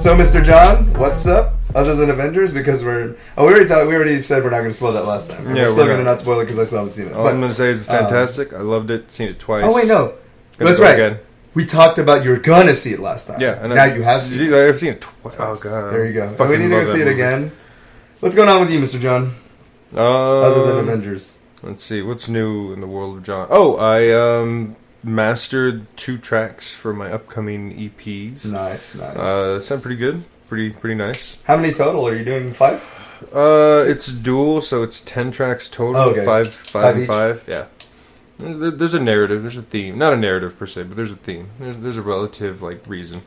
So, Mr. John, what's up? Other than Avengers, because we already said we're not going to spoil that last time. Yeah, we're still going to not spoil it because I still haven't seen it. All I'm going to say is it's fantastic. I loved it. Seen it twice. Oh wait, no, that's right. Again. We talked about you were gonna see it last time. Yeah, and now you have seen it. I've seen it twice. Oh god, there you go. And we need to go see it again. What's going on with you, Mr. John? Other than Avengers. Let's see, what's new in the world of John? Oh, I mastered 2 tracks for my upcoming EPs. Nice. Sound pretty good. Pretty nice. How many total are you doing? 5? It's dual, so it's 10 tracks total. Oh, okay. 5 and 5. Yeah. There's a narrative. There's a theme. Not a narrative per se, but there's a theme. There's a relative reason.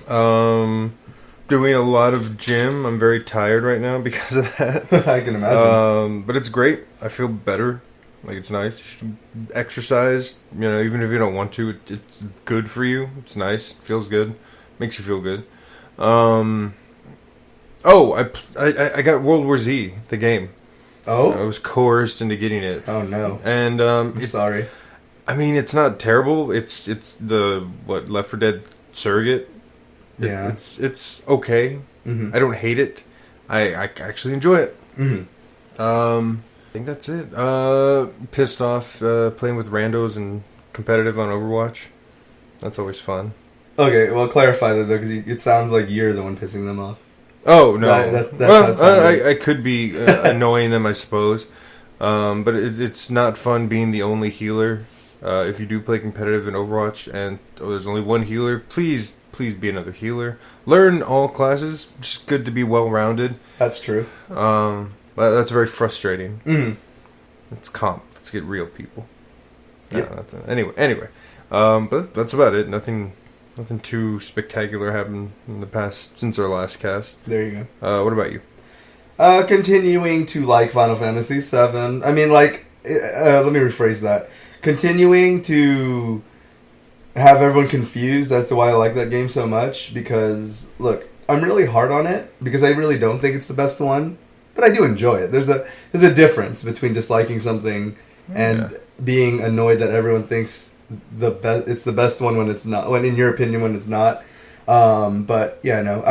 Doing a lot of gym. I'm very tired right now because of that. I can imagine. But it's great. I feel better. It's nice. You should exercise. Even if you don't want to, it's good for you. It's nice. It feels good. Makes you feel good. I got World War Z, the game. Oh? I was coerced into getting it. Oh no. And I'm sorry. I mean, it's not terrible. It's the Left 4 Dead surrogate. Yeah. It's okay. Mm-hmm. I don't hate it. I actually enjoy it. Mm-hmm. I think that's it. Pissed off playing with randos and competitive on Overwatch. That's always fun. Okay, well, clarify that though, because it sounds like you're the one pissing them off. Oh no! I I could be annoying them, I suppose, but it's not fun being the only healer. If you do play competitive in Overwatch, and there's only one healer, please be another healer. Learn all classes. Just good to be well-rounded. That's true. But that's very frustrating. Mm-hmm. It's comp. Let's get real, people. Yeah. Anyway. But that's about it. Nothing too spectacular happened in the past since our last cast. There you go. What about you? Continuing to like Final Fantasy VII. I mean, let me rephrase that. Continuing to have everyone confused as to why I like that game so much. Because, look, I'm really hard on it because I really don't think it's the best one. But I do enjoy it. There's a difference between disliking something and being annoyed that everyone thinks it's the best one when it's not, when in your opinion when it's not. But yeah, no,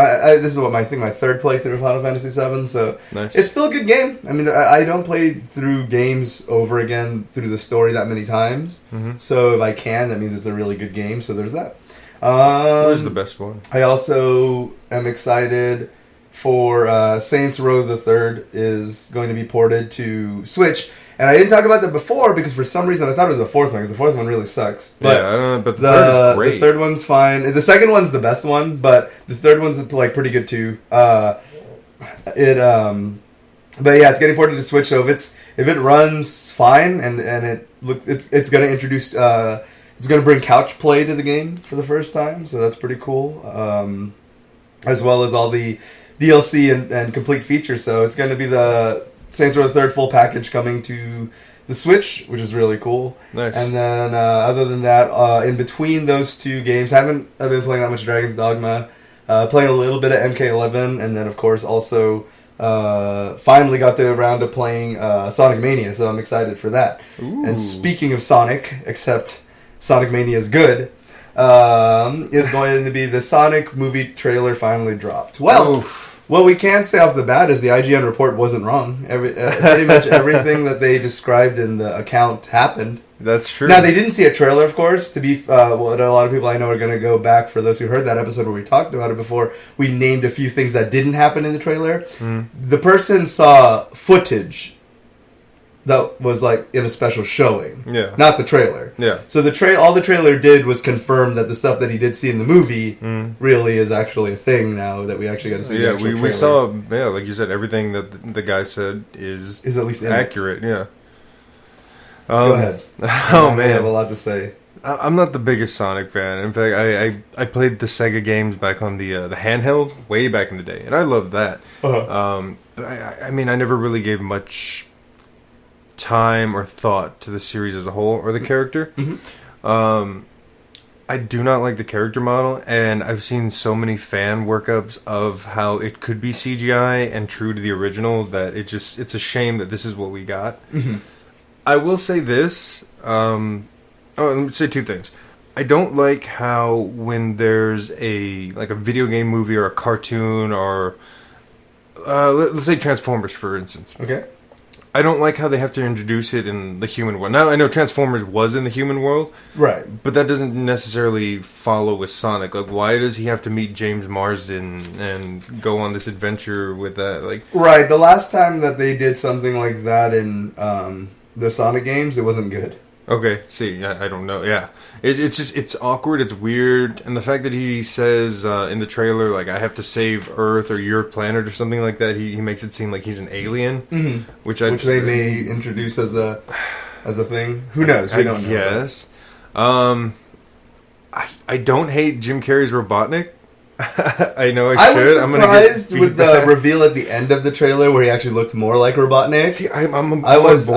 this is my third playthrough of Final Fantasy VII, so nice. It's still a good game. I mean, I don't play through games over again through the story that many times. Mm-hmm. So if I can, that means it's a really good game. So there's that. Where's the best one? I also am excited for Saints Row the Third is going to be ported to Switch. And I didn't talk about that before because for some reason I thought it was the fourth one because the fourth one really sucks. But yeah, I don't know, but the third is great. The third one's fine. The second one's the best one, but the third one's pretty good too. But yeah, it's getting ported to Switch. So if it runs fine and it's going to introduce it's going to bring couch play to the game for the first time. So that's pretty cool. As well as all the DLC and complete features. So it's going to be the Saints Row the Third full package coming to the Switch, which is really cool. Nice. And then, other than that, in between those two games, I've been playing that much Dragon's Dogma, playing a little bit of MK11, and then, of course, also finally got around to playing Sonic Mania, so I'm excited for that. Ooh. And speaking of Sonic, except Sonic Mania is good, is going to be the Sonic movie trailer finally dropped. Well... Oof. What we can say off the bat is the IGN report wasn't wrong. Pretty much everything that they described in the account happened. That's true. Now, they didn't see a trailer, of course. To be what a lot of people I know are going to go back, for those who heard that episode where we talked about it before, we named a few things that didn't happen in the trailer. Mm. The person saw footage that was in a special showing. Yeah. Not the trailer. Yeah. So all the trailer did was confirm that the stuff that he did see in the movie really is actually a thing now that we actually got to see. Yeah, we saw, like you said, everything that the guy said is at least accurate. Yeah. Go ahead. Oh man, I have a lot to say. I'm not the biggest Sonic fan. In fact, I played the Sega games back on the handheld way back in the day, and I loved that. Uh-huh. But I mean, I never really gave much time or thought to the series as a whole or the character. Mm-hmm. I do not like the character model, and I've seen so many fan workups of how it could be CGI and true to the original that it's a shame that this is what we got. Mm-hmm. I will say this. Let me say two things. I don't like how when there's a video game movie or a cartoon or let's say Transformers, for instance. Okay. I don't like how they have to introduce it in the human world. Now, I know Transformers was in the human world. Right. But that doesn't necessarily follow with Sonic. Like, why does he have to meet James Marsden and go on this adventure with that? Like, right. The last time that they did something like that in the Sonic games, it wasn't good. Okay, see, I don't know. Yeah, it's just, it's awkward, it's weird, and the fact that he says in the trailer, like, I have to save Earth or your planet or something like that, he makes it seem like he's an alien, which they may introduce as a thing. Who knows? We don't know. Yes. I don't hate Jim Carrey's Robotnik. I know I should. Was surprised with the reveal at the end of the trailer where he actually looked more like Robotnik. See, I was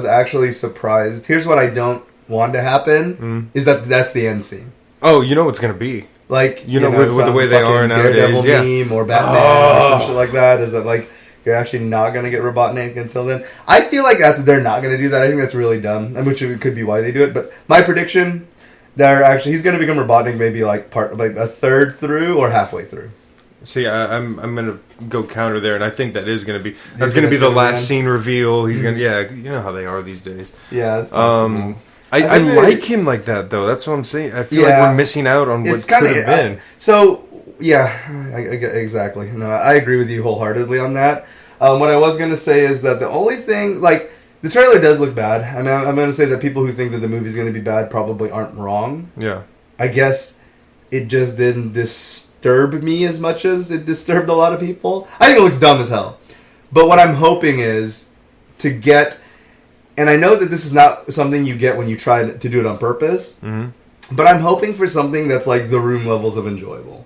actually surprised. Here's what I don't want to happen is that's the end scene. Oh, you know what's gonna be like you know with the way they are nowadays, meme or Batman or some shit like that. Is that like you're actually not gonna get Robotnik until then? I feel like they're not gonna do that. I think that's really dumb, and which could be why they do it. But my prediction. He's going to become Robotnik maybe like a third through or halfway through. See, I'm going to go counter there, and I think that's going to be the last scene reveal. He's going to, you know how they are these days. Yeah, that's possible. I like him like that though. That's what I'm saying. I feel like we're missing out on what could have been. Exactly. No, I agree with you wholeheartedly on that. What I was going to say is that the only thing like. The trailer does look bad. I mean, I'm going to say that people who think that the movie's going to be bad probably aren't wrong. Yeah. I guess it just didn't disturb me as much as it disturbed a lot of people. I think it looks dumb as hell. But what I'm hoping is to get... And I know that this is not something you get when you try to do it on purpose. Mm-hmm. But I'm hoping for something that's like The Room levels of enjoyable.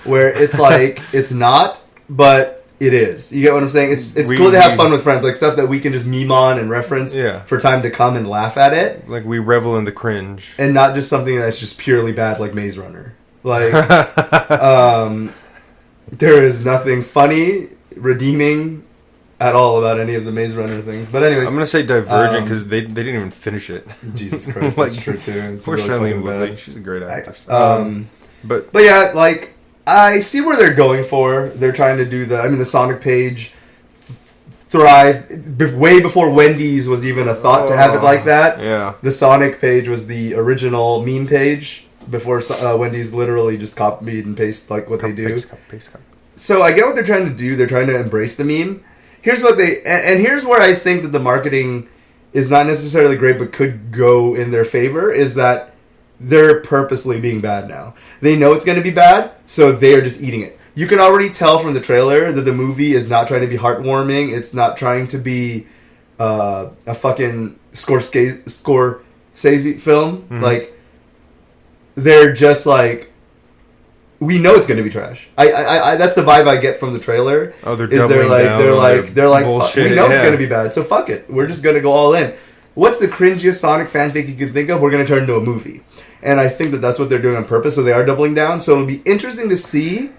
Where it's like, it's not, but... It is. You get what I'm saying? It's cool to have fun with friends. Like stuff that we can just meme on and reference for time to come and laugh at it. Like we revel in the cringe. And not just something that's just purely bad like Maze Runner. Like, there is nothing funny, redeeming at all about any of the Maze Runner things. But anyways. I'm going to say Divergent because they didn't even finish it. Jesus Christ, that's true too. Poor Shailene Woodley. She's a great actress. But yeah, like... I see where they're going for. They're trying to do the Sonic page thrived way before Wendy's was even a thought to have it like that. Yeah. The Sonic page was the original meme page before Wendy's literally just copied and pasted like what they do. Paste. So I get what they're trying to do. They're trying to embrace the meme. Here's what and here's where I think that the marketing is not necessarily great but could go in their favor is that they're purposely being bad now. They know it's going to be bad, so they are just eating it. You can already tell from the trailer that the movie is not trying to be heartwarming. It's not trying to be a fucking Scorsese film. Mm-hmm. Like, they're just like, we know it's going to be trash. I that's the vibe I get from the trailer. Oh, they're doubling down. They're like, bullshit. We know it's going to be bad, so fuck it. We're just going to go all in. What's the cringiest Sonic fanfic you can think of? We're going to turn into a movie. And I think that that's what they're doing on purpose, so they are doubling down. So it'll be interesting to see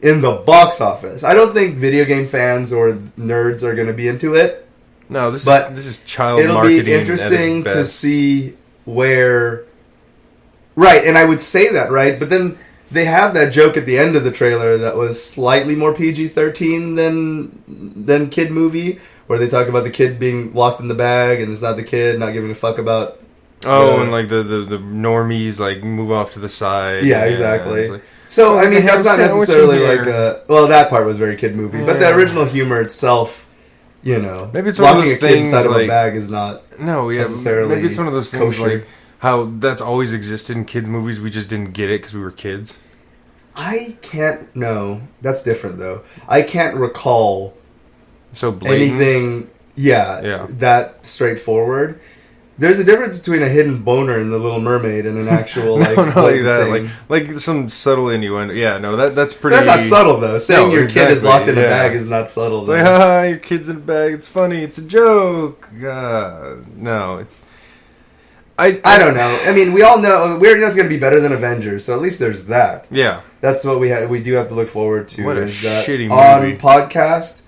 in the box office. I don't think video game fans or nerds are going to be into it. No, this is child marketing. It'll be interesting to see where... Right, and I would say that, right? But then they have that joke at the end of the trailer that was slightly more PG-13 than kid movie, where they talk about the kid being locked in the bag, and it's not the kid, not giving a fuck about... and like the normies like move off to the side. Yeah, exactly. Like, so I mean, that's not necessarily like that part was very kid movie, but the original humor itself, maybe it's one of those things inside of a bag is not necessarily. Maybe it's one of those things kosher. Like how that's always existed in kids movies. We just didn't get it because we were kids. I can't. No, that's different though. I can't recall so blatant. Anything. Yeah, that straightforward. There's a difference between a hidden boner in The Little Mermaid and an actual like like that thing. like some subtle innuendo. Yeah, no, that's pretty. That's not subtle though. Saying your kid is locked in a bag is not subtle. It's like, your kid's in a bag. It's funny. It's a joke. No, it's. I don't know. I mean, we all know we already know it's going to be better than Avengers, so at least there's that. Yeah, that's what we do have to look forward to. What a shitty movie. On podcast.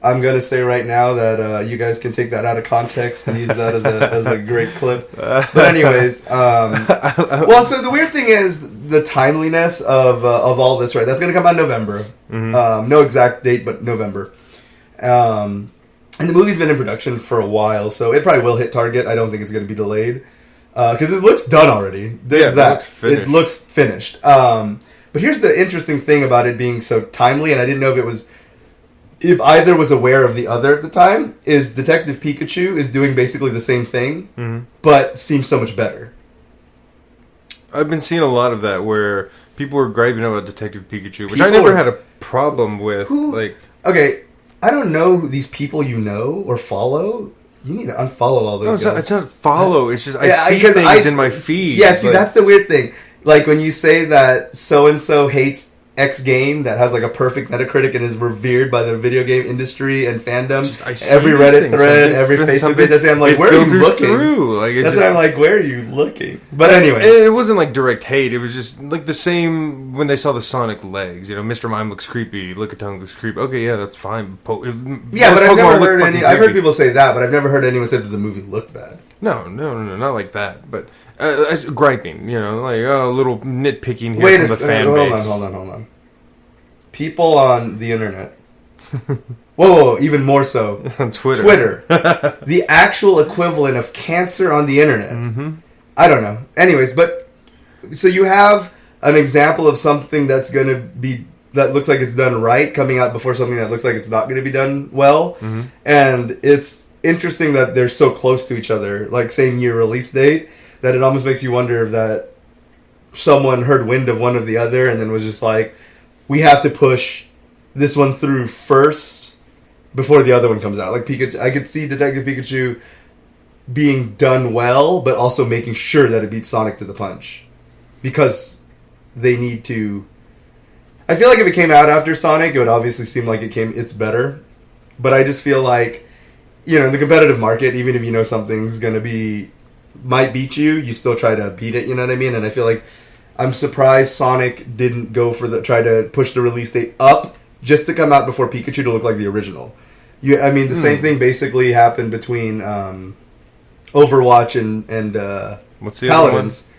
I'm going to say right now that you guys can take that out of context and use that as a great clip. But anyways, well, so the weird thing is the timeliness of all this, right? That's going to come out in November. Mm-hmm. No exact date, but November. And the movie's been in production for a while, so it probably will hit target. I don't think it's going to be delayed. Because it looks done already. There's that. It looks finished. But here's the interesting thing about it being so timely, and I didn't know if either was aware of the other at the time, is Detective Pikachu is doing basically the same thing, but seems so much better. I've been seeing a lot of that where people were griping about Detective Pikachu, which I never had a problem with. Okay, I don't know who these people you know or follow. You need to unfollow all those guys. It's not follow. It's just I see things in my feed. Yeah, see, that's the weird thing. Like when you say that so-and-so hates X game that has like a perfect Metacritic and is revered by the video game industry and fandom. Every Reddit thread, every Facebook page, I'm like, where are you looking? That's why I'm like, where are you looking? But anyway, it wasn't like direct hate. It was just like the same when they saw the Sonic legs. You know, Mr. Mime looks creepy, Lickitung looks creepy. Okay, yeah, that's fine. But I've never heard I've heard people say that, but I've never heard anyone say that the movie looked bad. No, not like that. But griping, you know, like a little nitpicking here from the fan base. Hold on. People on the internet. Whoa, even more so. On Twitter. The actual equivalent of cancer on the internet. Mm-hmm. I don't know. Anyways, but so you have an example of something that's going to be, that looks like it's done right, coming out before something that looks like it's not going to be done well. Mm-hmm. And it's interesting that they're so close to each other, like same year release date, that it almost makes you wonder if that someone heard wind of one of the other and then was just like, we have to push this one through first before the other one comes out. Like Pikachu, I could see Detective Pikachu being done well, but also making sure that it beats Sonic to the punch. Because they need to... I feel like if it came out after Sonic, it would obviously seem like it's better. But I just feel like, you know, in the competitive market, even if you know something's going to might beat you, you still try to beat it, you know what I mean? And I feel like I'm surprised Sonic didn't go for try to push the release date up just to come out before Pikachu to look like the original. The same thing basically happened between Overwatch and what's the Paladins.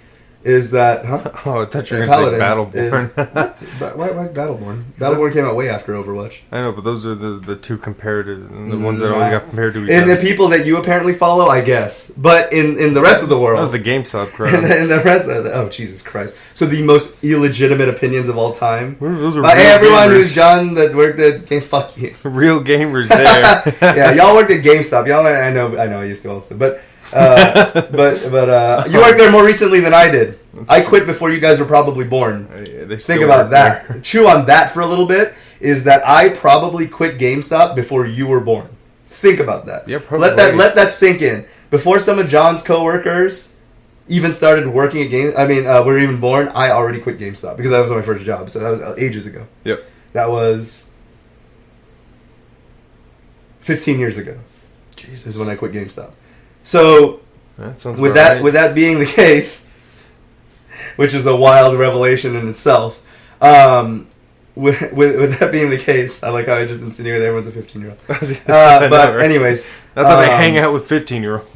Is that, Oh, I thought you were going to say Battleborn. Why Battleborn? Battleborn came out way after Overwatch. I know, but those are the two comparative, the ones that only got compared to each other. And the people that you apparently follow, I guess. But in the rest of the world... That was the GameStop crowd. In the rest of the... Oh, Jesus Christ. So the most illegitimate opinions of all time. Those are hey, everyone who's John that worked at... Fuck you. Real gamers there. Yeah, y'all worked at GameStop. Y'all, I know, I used to also. But you worked there more recently than I did. I quit before you guys were probably born. Think about that. There. Chew on that for a little bit. Is that I probably quit GameStop before you were born. Think about that. Yeah, probably. Let that sink in. Before some of John's coworkers even started working at were even born, I already quit GameStop because that was my first job. So that was ages ago. Yep. That was 15 years ago. Jesus. Is when I quit GameStop. So, with that being the case, which is a wild revelation in itself, with that being the case, I like how I just insinuated everyone's a 15-year-old. But anyways, I thought they hang out with 15-year-olds.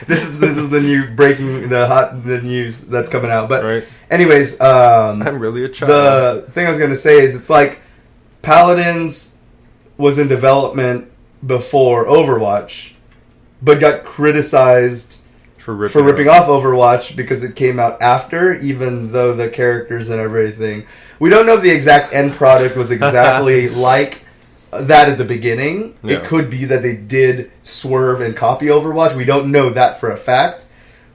This is the new the news that's coming out. But right. Anyways, I'm really a child. The thing I was going to say is it's like Paladins was in development before Overwatch, but got criticized for ripping off Overwatch because it came out after, even though the characters and everything. We don't know if the exact end product was exactly like that at the beginning. Yeah. It could be that they did swerve and copy Overwatch. We don't know that for a fact.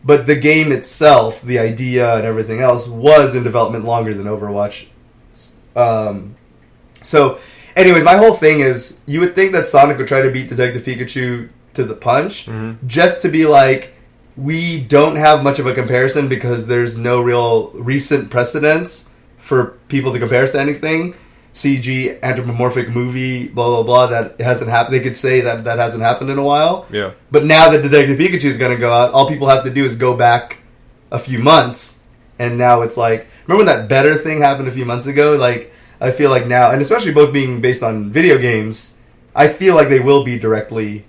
But the game itself, the idea and everything else, was in development longer than Overwatch. So, anyways, my whole thing is, you would think that Sonic would try to beat Detective Pikachu to the punch, just to be like, we don't have much of a comparison because there's no real recent precedents for people to compare us to anything. CG, anthropomorphic movie, blah, blah, blah, that hasn't happened. They could say that hasn't happened in a while. Yeah. But now that Detective Pikachu is going to go out, all people have to do is go back a few months, and now it's like, remember when that Better thing happened a few months ago? Like, I feel like now, and especially both being based on video games, I feel like they will be directly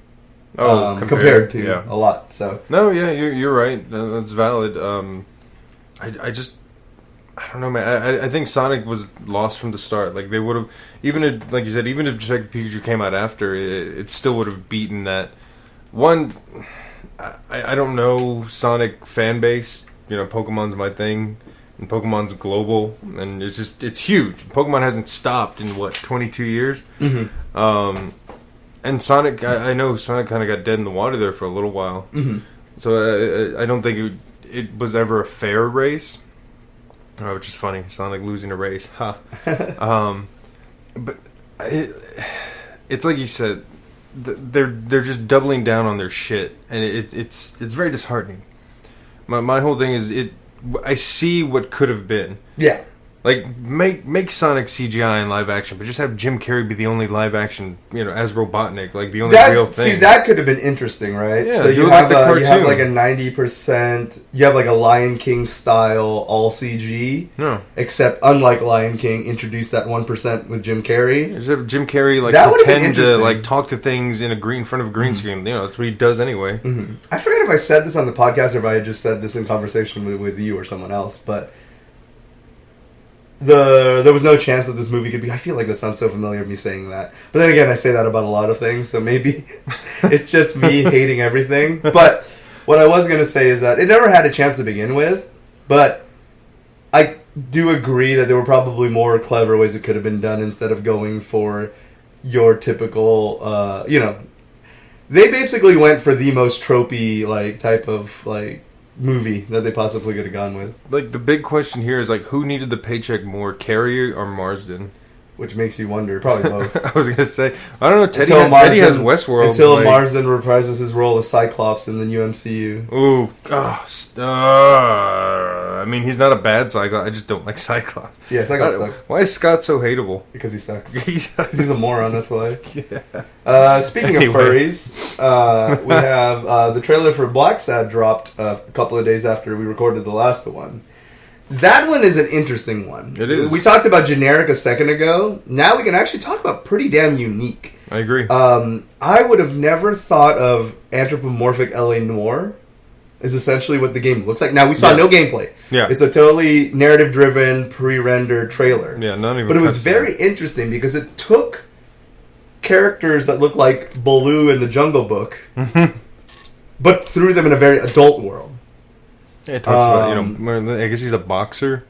compared to a lot. So no, yeah, you're right. That's valid. I don't know, man. I think Sonic was lost from the start. Like they would have, even if, like you said, even if Detective Pikachu came out after, it still would have beaten that one. I don't know Sonic fan base. Pokemon's my thing, and Pokemon's global, and it's huge. Pokemon hasn't stopped in 22 years. Mm-hmm. And Sonic, I know Sonic kind of got dead in the water there for a little while. Mm-hmm. So I don't think it was ever a fair race. Which is funny, Sonic losing a race, huh? But it's like you said, they're just doubling down on their shit, and it's very disheartening. My whole thing is I see what could have been. Yeah. Like, make Sonic CGI in live action, but just have Jim Carrey be the only live action, as Robotnik, like the only real thing. See, that could have been interesting, right? Yeah, so you have like a 90%, you have like a Lion King style all CG. No. Except, unlike Lion King, introduce that 1% with Jim Carrey. Just have Jim Carrey pretend to talk to things in front of a green screen. That's what he does anyway. Mm-hmm. I forget if I said this on the podcast or if I had just said this in conversation with you or someone else, but there was no chance that this movie could be. I feel like that sounds so familiar, me saying that. But then again, I say that about a lot of things, so maybe it's just me hating everything. But what I was going to say is that it never had a chance to begin with, but I do agree that there were probably more clever ways it could have been done instead of going for your typical, they basically went for the most tropey, type of, movie that they possibly could have gone with. The big question here is who needed the paycheck more, Carey or Marsden? Which makes you wonder. Probably both. I was gonna say, I don't know. Teddy has Westworld until Marsden reprises his role as Cyclops in the new MCU. Ooh, I mean, he's not a bad Cyclops. I just don't like Cyclops. Yeah, Cyclops sucks. Why is Scott so hateable? Because he sucks. He's a moron. That's why. Yeah. Speaking of furries, we have the trailer for Blacksad dropped a couple of days after we recorded the last one. That one is an interesting one. It is. We talked about generic a second ago. Now we can actually talk about pretty damn unique. I agree. I would have never thought of anthropomorphic LA Noire is essentially what the game looks like. Now, we saw no gameplay. Yeah. It's a totally narrative-driven, pre-rendered trailer. Yeah, not even. But it was very interesting because it took characters that look like Baloo in the Jungle Book, but threw them in a very adult world. Yeah, it talks about, I guess he's a boxer.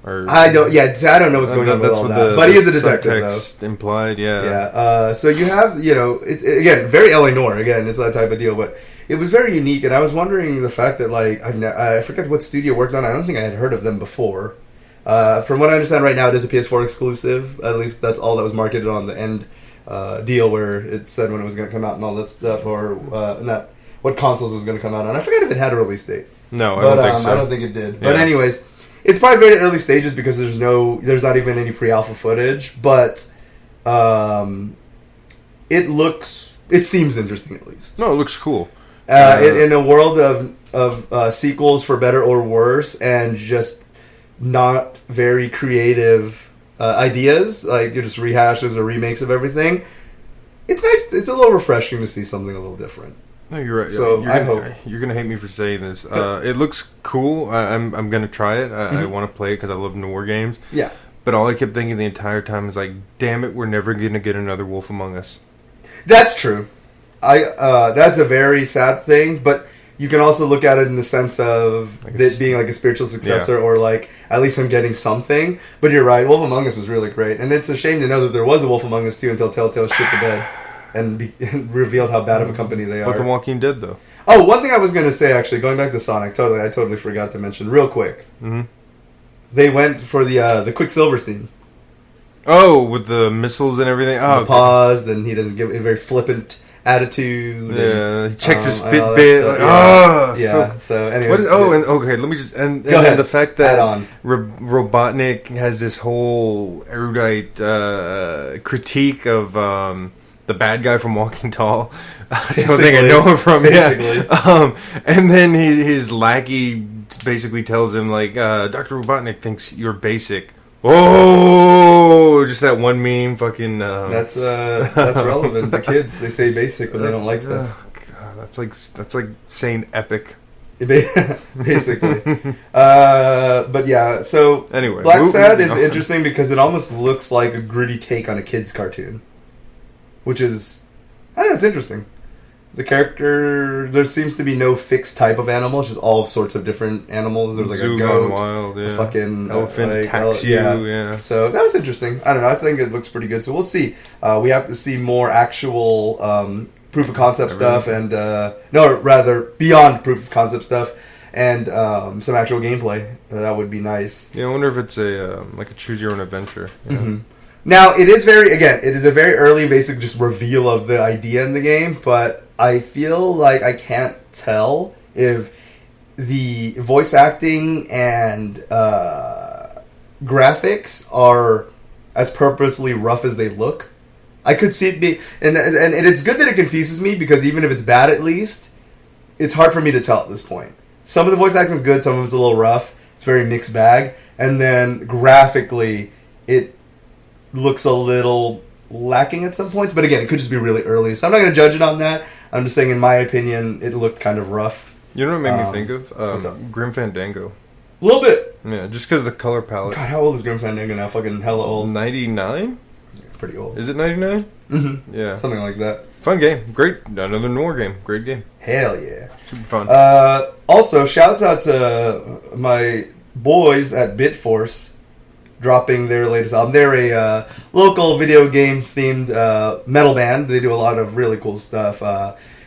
Or I don't know what's going on with all that. But he is a detective, though. Implied, yeah. Yeah, so you have, again, very LA Noire. Again, it's that type of deal. But it was very unique, and I was wondering the fact that, I forget what studio worked on it. I don't think I had heard of them before. From what I understand right now, it is a PS4 exclusive. At least that's all that was marketed on the end deal where it said when it was going to come out and all that stuff, or what consoles it was going to come out on. I forget if it had a release date. No, I don't think so. I don't think it did. Yeah. But anyways, it's probably very early stages because there's not even any pre-alpha footage. But it seems interesting at least. No, it looks cool. In a world of sequels for better or worse, and just not very creative ideas, like just rehashes or remakes of everything. It's nice. It's a little refreshing to see something a little different. No, you're right. So I hope you're gonna hate me for saying this. It looks cool. I'm gonna try it. I want to play it because I love Noir games. Yeah. But all I kept thinking the entire time is damn it, we're never gonna get another Wolf Among Us. That's true. That's a very sad thing, but you can also look at it in the sense of it being a spiritual successor, or at least him getting something. But you're right, Wolf Among Us was really great, and it's a shame to know that there was a Wolf Among Us 2 until Telltale shit the bed and revealed how bad of a company they are. But The Walking Dead, though. Oh, one thing I was going to say, actually, going back to Sonic, I totally forgot to mention, real quick. Mm-hmm. They went for the Quicksilver scene. Oh, with the missiles and everything? Oh, paused, and he doesn't give a very flippant attitude. Yeah, he checks his Fitbit. So anyway. Let me just... And the fact that Robotnik has this whole erudite critique of... the bad guy from Walking Tall. That's the only thing I know him from. Basically. Yeah. And then his lackey basically tells him, Dr. Robotnik thinks you're basic. Oh, just that one meme. Fucking. That's relevant. The kids, they say basic when they don't like stuff. Oh, God, that's like saying epic. Basically. But yeah, so anyway, Blacksad is interesting because it almost looks like a gritty take on a kid's cartoon, which is, I don't know, it's interesting. The character, there seems to be no fixed type of animal. It's just all sorts of different animals. There's like Zoo a goat, gone wild, yeah. a fucking elephant like, attacks you. Yeah. So that was interesting. I don't know. I think it looks pretty good. So we'll see. We have to see more actual proof of concept stuff, and no, rather beyond proof of concept stuff, and some actual gameplay. That would be nice. Yeah, I wonder if it's a like a choose your own adventure. You know? Mm-hmm. Now it is a very early, basic just reveal of the idea in the game, but I feel like I can't tell if the voice acting and graphics are as purposely rough as they look. I could see it be, and it's good that it confuses me, because even if it's bad, at least it's hard for me to tell at this point. Some of the voice acting is good, some of it's a little rough. It's a very mixed bag, and then graphically, it looks a little lacking at some points. But again, it could just be really early, so I'm not going to judge it on that. I'm just saying, in my opinion, it looked kind of rough. You know what it made me think of? Grim Fandango. A little bit. Yeah, just because the color palette. God, how old is Grim Fandango now? Fucking hella old. 99? Pretty old. Is it 99? Mm-hmm. Yeah. Something like that. Fun game. Great. Another Noir game. Great game. Hell yeah. Super fun. Also, shouts out to my boys at Bitforce dropping their latest album. They're a local video game themed metal band. They do a lot of really cool stuff.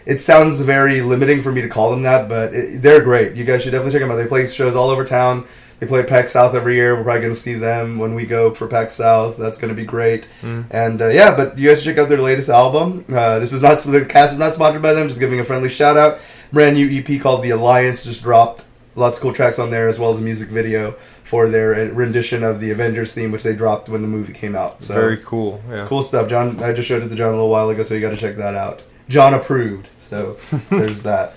It sounds very limiting for me to call them that, but they're great. You guys should definitely check them out. They play shows all over town. They play PAX South every year. We're probably going to see them when we go for PAX South. That's going to be great. And yeah, but you guys should check out their latest album. The cast is not sponsored by them, just giving a friendly shout out. Brand new EP called The Alliance just dropped. Lots of cool tracks on there, as well as a music video for their rendition of the Avengers theme, which they dropped when the movie came out. So very cool. Yeah. Cool stuff. John, I just showed it to John a little while ago, so you got to check that out. John approved. So there's that.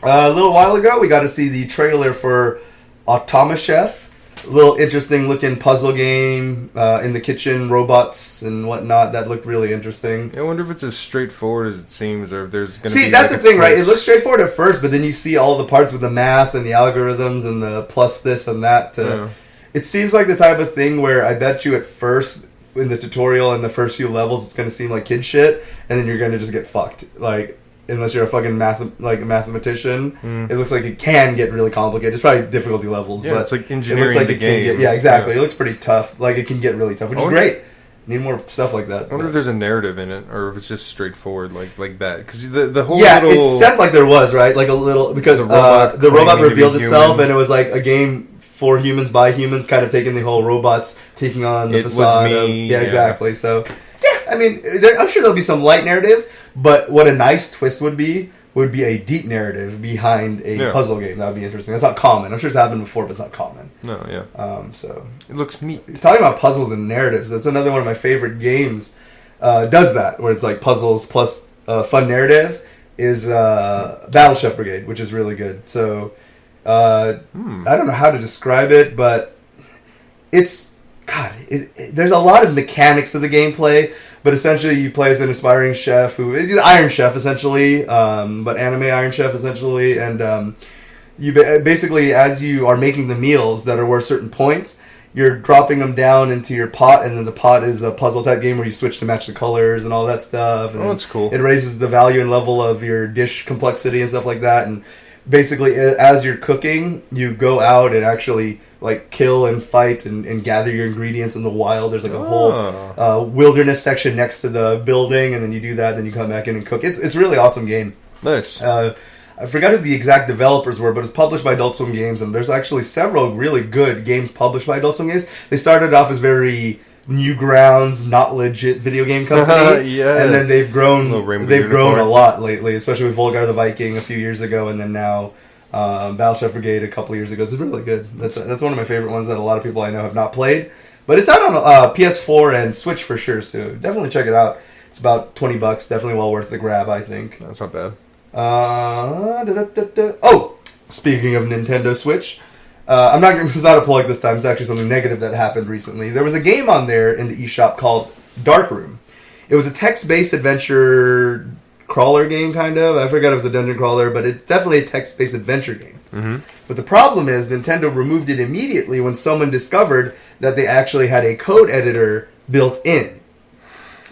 A little while ago, we got to see the trailer for Automa Chef. A little interesting looking puzzle game in the kitchen, robots and whatnot. That looked really interesting. I wonder if it's as straightforward as it seems, or if there's going to be... See, that's the thing, right? It looks straightforward at first, but then you see all the parts with the math and the algorithms and the plus this and that. It seems like the type of thing where I bet you at first, in the tutorial and the first few levels, it's going to seem like kid shit, and then you're going to just get fucked. Like, unless you're a fucking mathematician, it looks like it can get really complicated. It's probably difficulty levels, but it's like engineering. It looks like the it game. can get, exactly. It looks pretty tough. Like, it can get really tough, which is great. Need more stuff like that. I wonder if there's a narrative in it, or if it's just straightforward like that. Because the whole it sounded like there was, right? Like a little, because the robot revealed itself, and it was like a game for humans by humans, kind of taking the whole robots taking on the facade. Exactly. So, yeah, I mean, I'm sure there'll be some light narrative, but what a nice twist would be a deep narrative behind a puzzle game. That would be interesting. That's not common. I'm sure it's happened before, but it's not common. No, yeah. So it looks neat. Talking about puzzles and narratives, that's another one of my favorite games. Does that, where it's like puzzles plus fun narrative, is Battle Chef Brigade, which is really good. So I don't know how to describe it, but it's there's a lot of mechanics to the gameplay, but essentially you play as an aspiring chef Iron Chef essentially, but anime Iron Chef essentially, and you basically, as you are making the meals that are worth certain points, you're dropping them down into your pot, and then the pot is a puzzle type game where you switch to match the colors and all that stuff. And that's cool. It raises the value and level of your dish complexity and stuff like that, and basically as you're cooking, you go out and actually like kill and fight and gather your ingredients in the wild. There's like a whole wilderness section next to the building, and then you do that, then you come back in and cook. It's a really awesome game. Nice. I forgot who the exact developers were, but it's published by Adult Swim Games, and there's actually several really good games published by Adult Swim Games. They started off as very Newgrounds, not legit video game company, yes. And then they've grown a lot lately, especially with Volgar the Viking a few years ago, and then now Battle Chef Brigade a couple years ago. It's really good. That's one of my favorite ones that a lot of people I know have not played, but it's out on PS4 and Switch for sure, so definitely check it out. It's about $20, definitely well worth the grab, I think. That's not bad. Speaking of Nintendo Switch, I'm not going to, it's not a plug this time, it's actually something negative that happened recently. There was a game on there in the eShop called Darkroom. It was a text-based adventure crawler game, kind of. I forgot it was a dungeon crawler, but it's definitely a text-based adventure game. Mm-hmm. But the problem is Nintendo removed it immediately when someone discovered that they actually had a code editor built in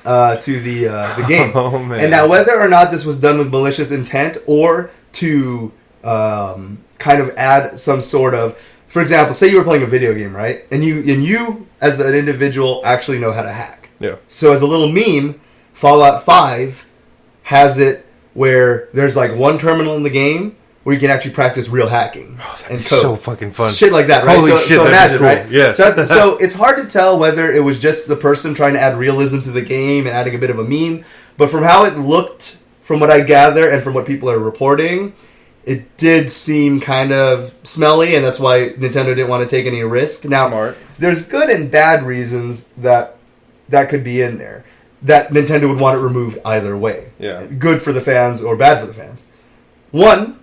to the game. Oh, man. And now whether or not this was done with malicious intent or to kind of add some sort of... For example, say you were playing a video game, right? And you as an individual, actually know how to hack. Yeah. So as a little meme, Fallout 5 has it where there's like one terminal in the game where you can actually practice real hacking and code. So fucking fun. Shit like that, right? Holy so, shit, so imagine, cool. right? Yes. So it's hard to tell whether it was just the person trying to add realism to the game and adding a bit of a meme, but from how it looked, from what I gather, and from what people are reporting, it did seem kind of smelly, and that's why Nintendo didn't want to take any risk. Now, Smart. There's good and bad reasons that could be in there, that Nintendo would want it removed either way. Yeah. Good for the fans or bad for the fans. One,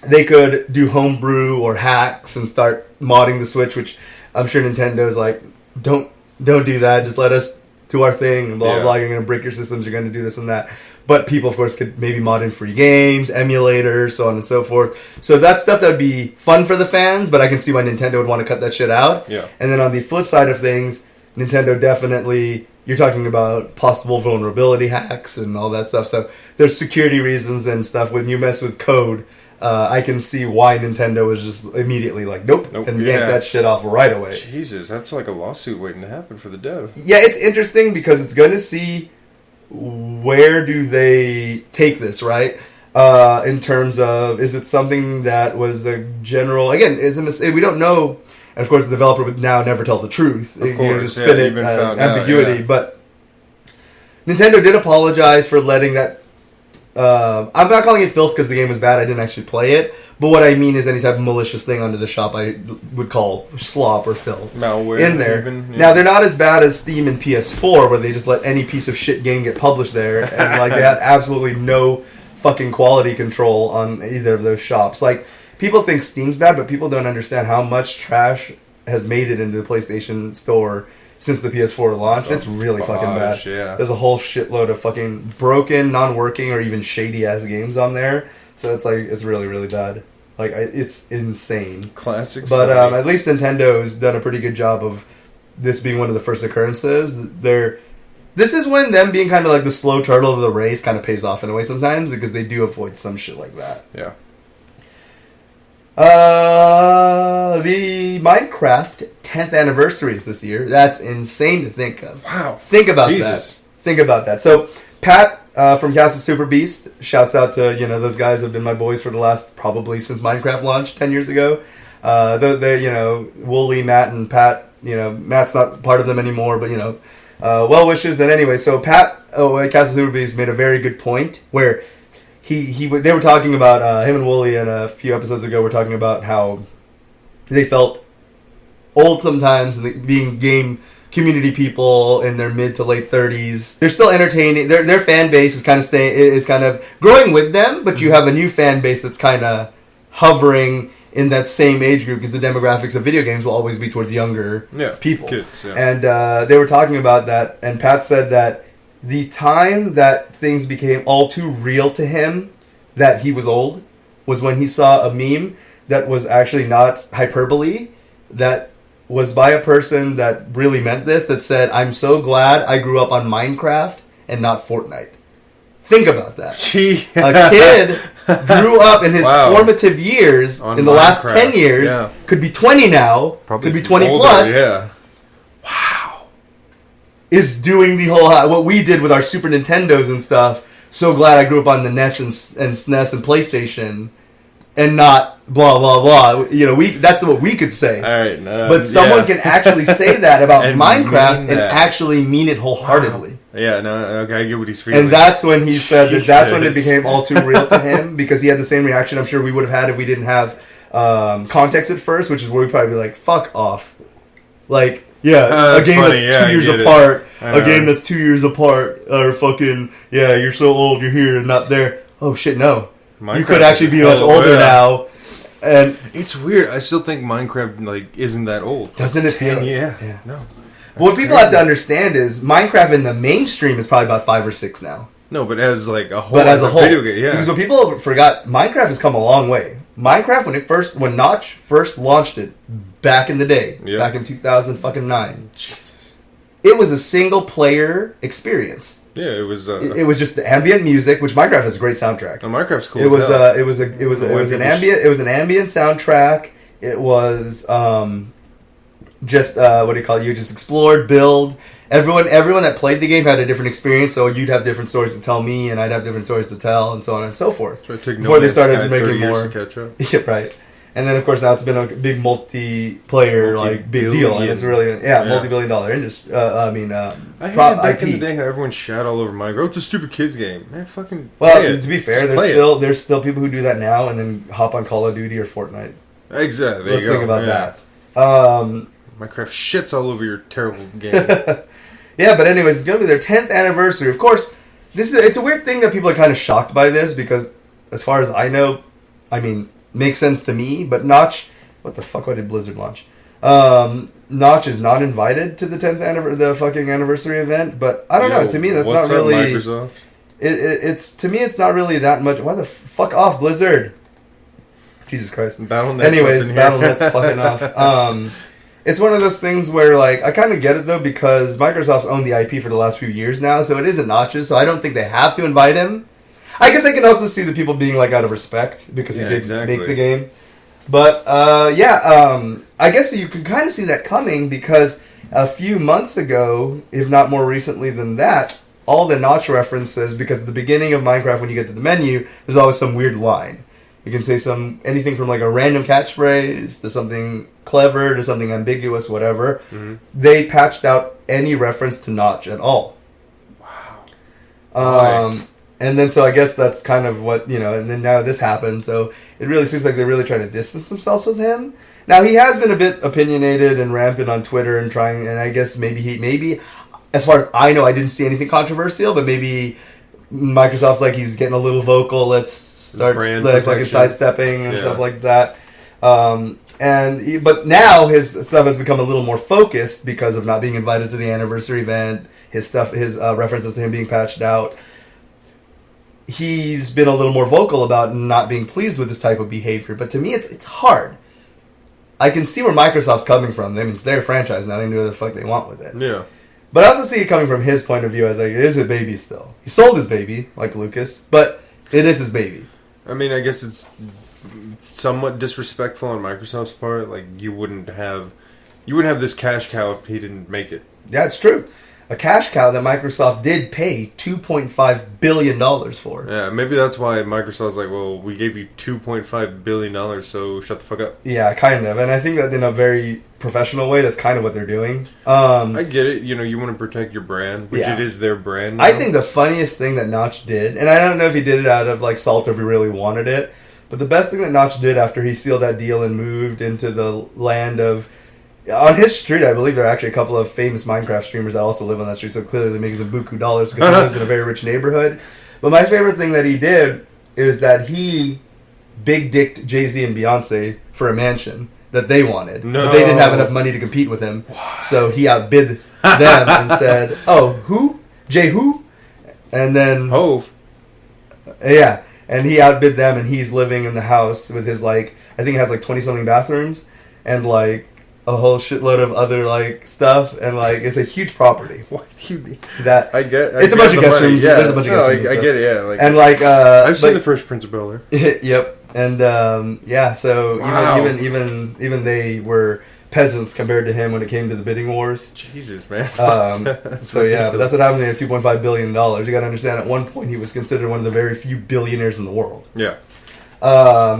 they could do homebrew or hacks and start modding the Switch, which I'm sure Nintendo's like, don't do that, just let us do our thing, and blah, blah, you're going to break your systems, you're going to do this and that. But people, of course, could maybe mod in free games, emulators, so on and so forth. So that's stuff that would be fun for the fans, but I can see why Nintendo would want to cut that shit out. Yeah. And then on the flip side of things, Nintendo definitely... You're talking about possible vulnerability hacks and all that stuff. So there's security reasons and stuff. When you mess with code, I can see why Nintendo was just immediately like, nope. And yank that shit off right away. Jesus, that's like a lawsuit waiting to happen for the dev. Yeah, it's interesting because it's going to see where do they take this, right? In terms of, is it something that was a general... Again, we don't know... And of course, the developer would now never tell the truth. Of course, you just spin it as ambiguity. Yeah. But Nintendo did apologize for letting that... I'm not calling it filth because the game was bad. I didn't actually play it. But what I mean is any type of malicious thing under the shop I would call slop or filth. Malware. In there. Even, yeah. Now, they're not as bad as Steam and PS4 where they just let any piece of shit game get published there. And like they had absolutely no fucking quality control on either of those shops. Like... People think Steam's bad, but people don't understand how much trash has made it into the PlayStation Store since the PS4 launched. It's really fucking bad. Yeah. There's a whole shitload of fucking broken, non-working, or even shady-ass games on there. So it's like, it's really, really bad. Like, it's insane. Classic. But at least Nintendo's done a pretty good job of this being one of the first occurrences. This is when them being kind of like the slow turtle of the race kind of pays off in a way sometimes, because they do avoid some shit like that. Yeah. The Minecraft 10th anniversary is this year. That's insane to think of. Wow. Think about Jesus. that. Think about that. So, Pat from Cast of Super Beast, shouts out to, those guys who have been my boys for the last, probably since Minecraft launched 10 years ago. They're, Wooly, Matt, and Pat, Matt's not part of them anymore, but, well wishes. And anyway, so Pat, Cast of Super Beast made a very good point where they were talking about, him and Wooly in a few episodes ago were talking about how they felt old sometimes and being game community people in their mid to late 30s. They're still entertaining. Their fan base is kind of growing with them, but you have a new fan base that's kind of hovering in that same age group because the demographics of video games will always be towards younger people. Kids, yeah. And they were talking about that, and Pat said that the time that things became all too real to him, that he was old, was when he saw a meme that was actually not hyperbole, that was by a person that really meant this, that said, "I'm so glad I grew up on Minecraft and not Fortnite." Think about that. A kid grew up in his formative years, in the last 10 years, could be 20 now, could be 20 older, plus. Yeah. Wow. Is doing the whole, what we did with our Super Nintendos and stuff. So glad I grew up on the NES and SNES and PlayStation, and not blah, blah, blah. That's what we could say. All right, but someone can actually say that about Minecraft and actually mean it wholeheartedly. Wow. Yeah, no, okay, I get what he's feeling. And that's when he said that's when it became all too real to him, because he had the same reaction I'm sure we would have had if we didn't have context at first, which is where we'd probably be like, fuck off. Like, a game funny. that's 2 years apart, a game that's 2 years apart, or fucking, you're so old, you're here and not there. Oh shit, no. Minecraft you could actually be much older now. And it's weird. I still think Minecraft like isn't that old. Doesn't it feel? Yeah. No. What people have to understand is Minecraft in the mainstream is probably about 5 or 6 now. No, but as like a whole, but as a whole, video game, yeah. Because what people forgot, Minecraft has come a long way. Minecraft, when Notch first launched it back in the day, back in 2009, Jesus, it was a single player experience. Yeah, it was. It was just the ambient music, which Minecraft has a great soundtrack. Minecraft's cool. It was an ambient soundtrack. It was just what do you call it? You just explored, build. Everyone that played the game had a different experience, so you'd have different stories to tell me, and I'd have different stories to tell, and so on and so forth. So it took before they started making more to catch up. Yeah, right. And then of course now it's been a big multiplayer big deal, and it's really multi-billion-dollar industry. I hate back in the day how everyone shat all over Minecraft. Oh, it's a stupid kids game, man. Fucking. Well, to be fair, there's still people who do that now, and then hop on Call of Duty or Fortnite. Exactly. Let's think about that. Minecraft shits all over your terrible game. Yeah, but anyways, it's going to be their 10th anniversary. Of course, it's a weird thing that people are kind of shocked by this because, as far as I know, makes sense to me. But Notch, what the fuck? Why did Blizzard launch? Notch is not invited to the 10th anniversary event. But I don't know. To me, that's not really. Microsoft? It's to me, it's not really that much. Why the fuck off, Blizzard? Jesus Christ. Battle.net's fucking off. It's one of those things where, like, I kind of get it, though, because Microsoft's owned the IP for the last few years now, so it isn't Notch's, so I don't think they have to invite him. I guess I can also see the people being, like, out of respect, because he did make the game. But, I guess you can kind of see that coming, because a few months ago, if not more recently than that, all the Notch references, because at the beginning of Minecraft, when you get to the menu, there's always some weird line. You can say anything from like a random catchphrase to something clever to something ambiguous, whatever. Mm-hmm. They patched out any reference to Notch at all. Wow. And then so I guess that's kind of what, and then now this happened. So it really seems like they're really trying to distance themselves with him. Now he has been a bit opinionated and rampant on Twitter and I guess maybe as far as I know, I didn't see anything controversial, but maybe Microsoft's like he's getting a little vocal. Let's start fucking sidestepping and stuff like that. But now his stuff has become a little more focused because of not being invited to the anniversary event. His references to him being patched out. He's been a little more vocal about not being pleased with this type of behavior. But to me, it's hard. I can see where Microsoft's coming from. I mean, it's their franchise now. They can do what the fuck they want with it. Yeah. But I also see it coming from his point of view as like, it is a baby still. He sold his baby, like Lucas, but it is his baby. I mean, I guess it's somewhat disrespectful on Microsoft's part. Like, you wouldn't have this cash cow if he didn't make it. Yeah, it's true. A cash cow that Microsoft did pay $2.5 billion for. Yeah, maybe that's why Microsoft's like, well, we gave you $2.5 billion, so shut the fuck up. Yeah, kind of. And I think that in a very professional way, that's kind of what they're doing. I get it. You want to protect your brand, which it is their brand now. I think the funniest thing that Notch did, and I don't know if he did it out of like salt or if he really wanted it, but the best thing that Notch did after he sealed that deal and moved into the land of... On his street, I believe there are actually a couple of famous Minecraft streamers that also live on that street, so clearly they're making some buku dollars because he lives in a very rich neighborhood. But my favorite thing that he did is that he big-dicked Jay-Z and Beyonce for a mansion that they wanted. No. But they didn't have enough money to compete with him. What? So he outbid them and said, oh, who? Jay who? And then... Hove. Yeah. And he outbid them, and he's living in the house with his, like... I think it has, like, 20-something bathrooms. And, like... a whole shitload of other like stuff, and like it's a huge property. What do you mean? That it's a bunch of guest rooms. Yeah. There's a bunch of guest rooms. I get it. Yeah, like, and like I've seen the first Prince of Bel-Air. Yep, and so wow. even they were peasants compared to him when it came to the bidding wars. Jesus, man. So yeah, but that's what happened. They had $2.5 billion. You got to understand. At one point, he was considered one of the very few billionaires in the world. Yeah.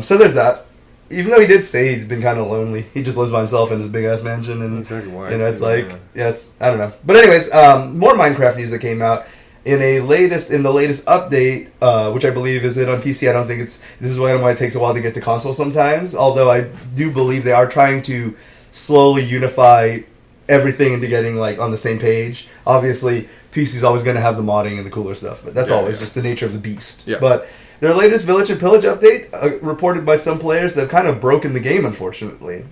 So there's that. Even though he did say he's been kind of lonely, he just lives by himself in his big ass mansion, and exactly why. It's like it's I don't know. But anyways, more Minecraft news that came out in the latest update, which I believe is it on PC. I don't think this is why it takes a while to get to console sometimes. Although I do believe they are trying to slowly unify everything into getting like on the same page. Obviously, PC is always going to have the modding and the cooler stuff, but that's always just the nature of the beast. Yeah. But Their latest Village and Pillage update, reported by some players, they've kind of broken the game, unfortunately.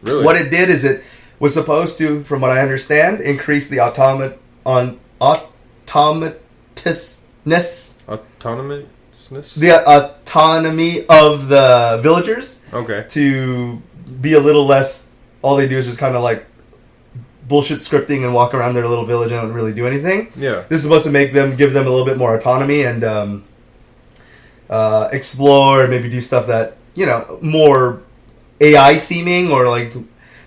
Really? What it did is it was supposed to, from what I understand, increase the autonomousness. The autonomy of the villagers. Okay. To be a little less, all they do is just kind of like bullshit scripting and walk around their little village and don't really do anything. Yeah. This is supposed to give them a little bit more autonomy and explore and maybe do stuff that, more AI seeming or like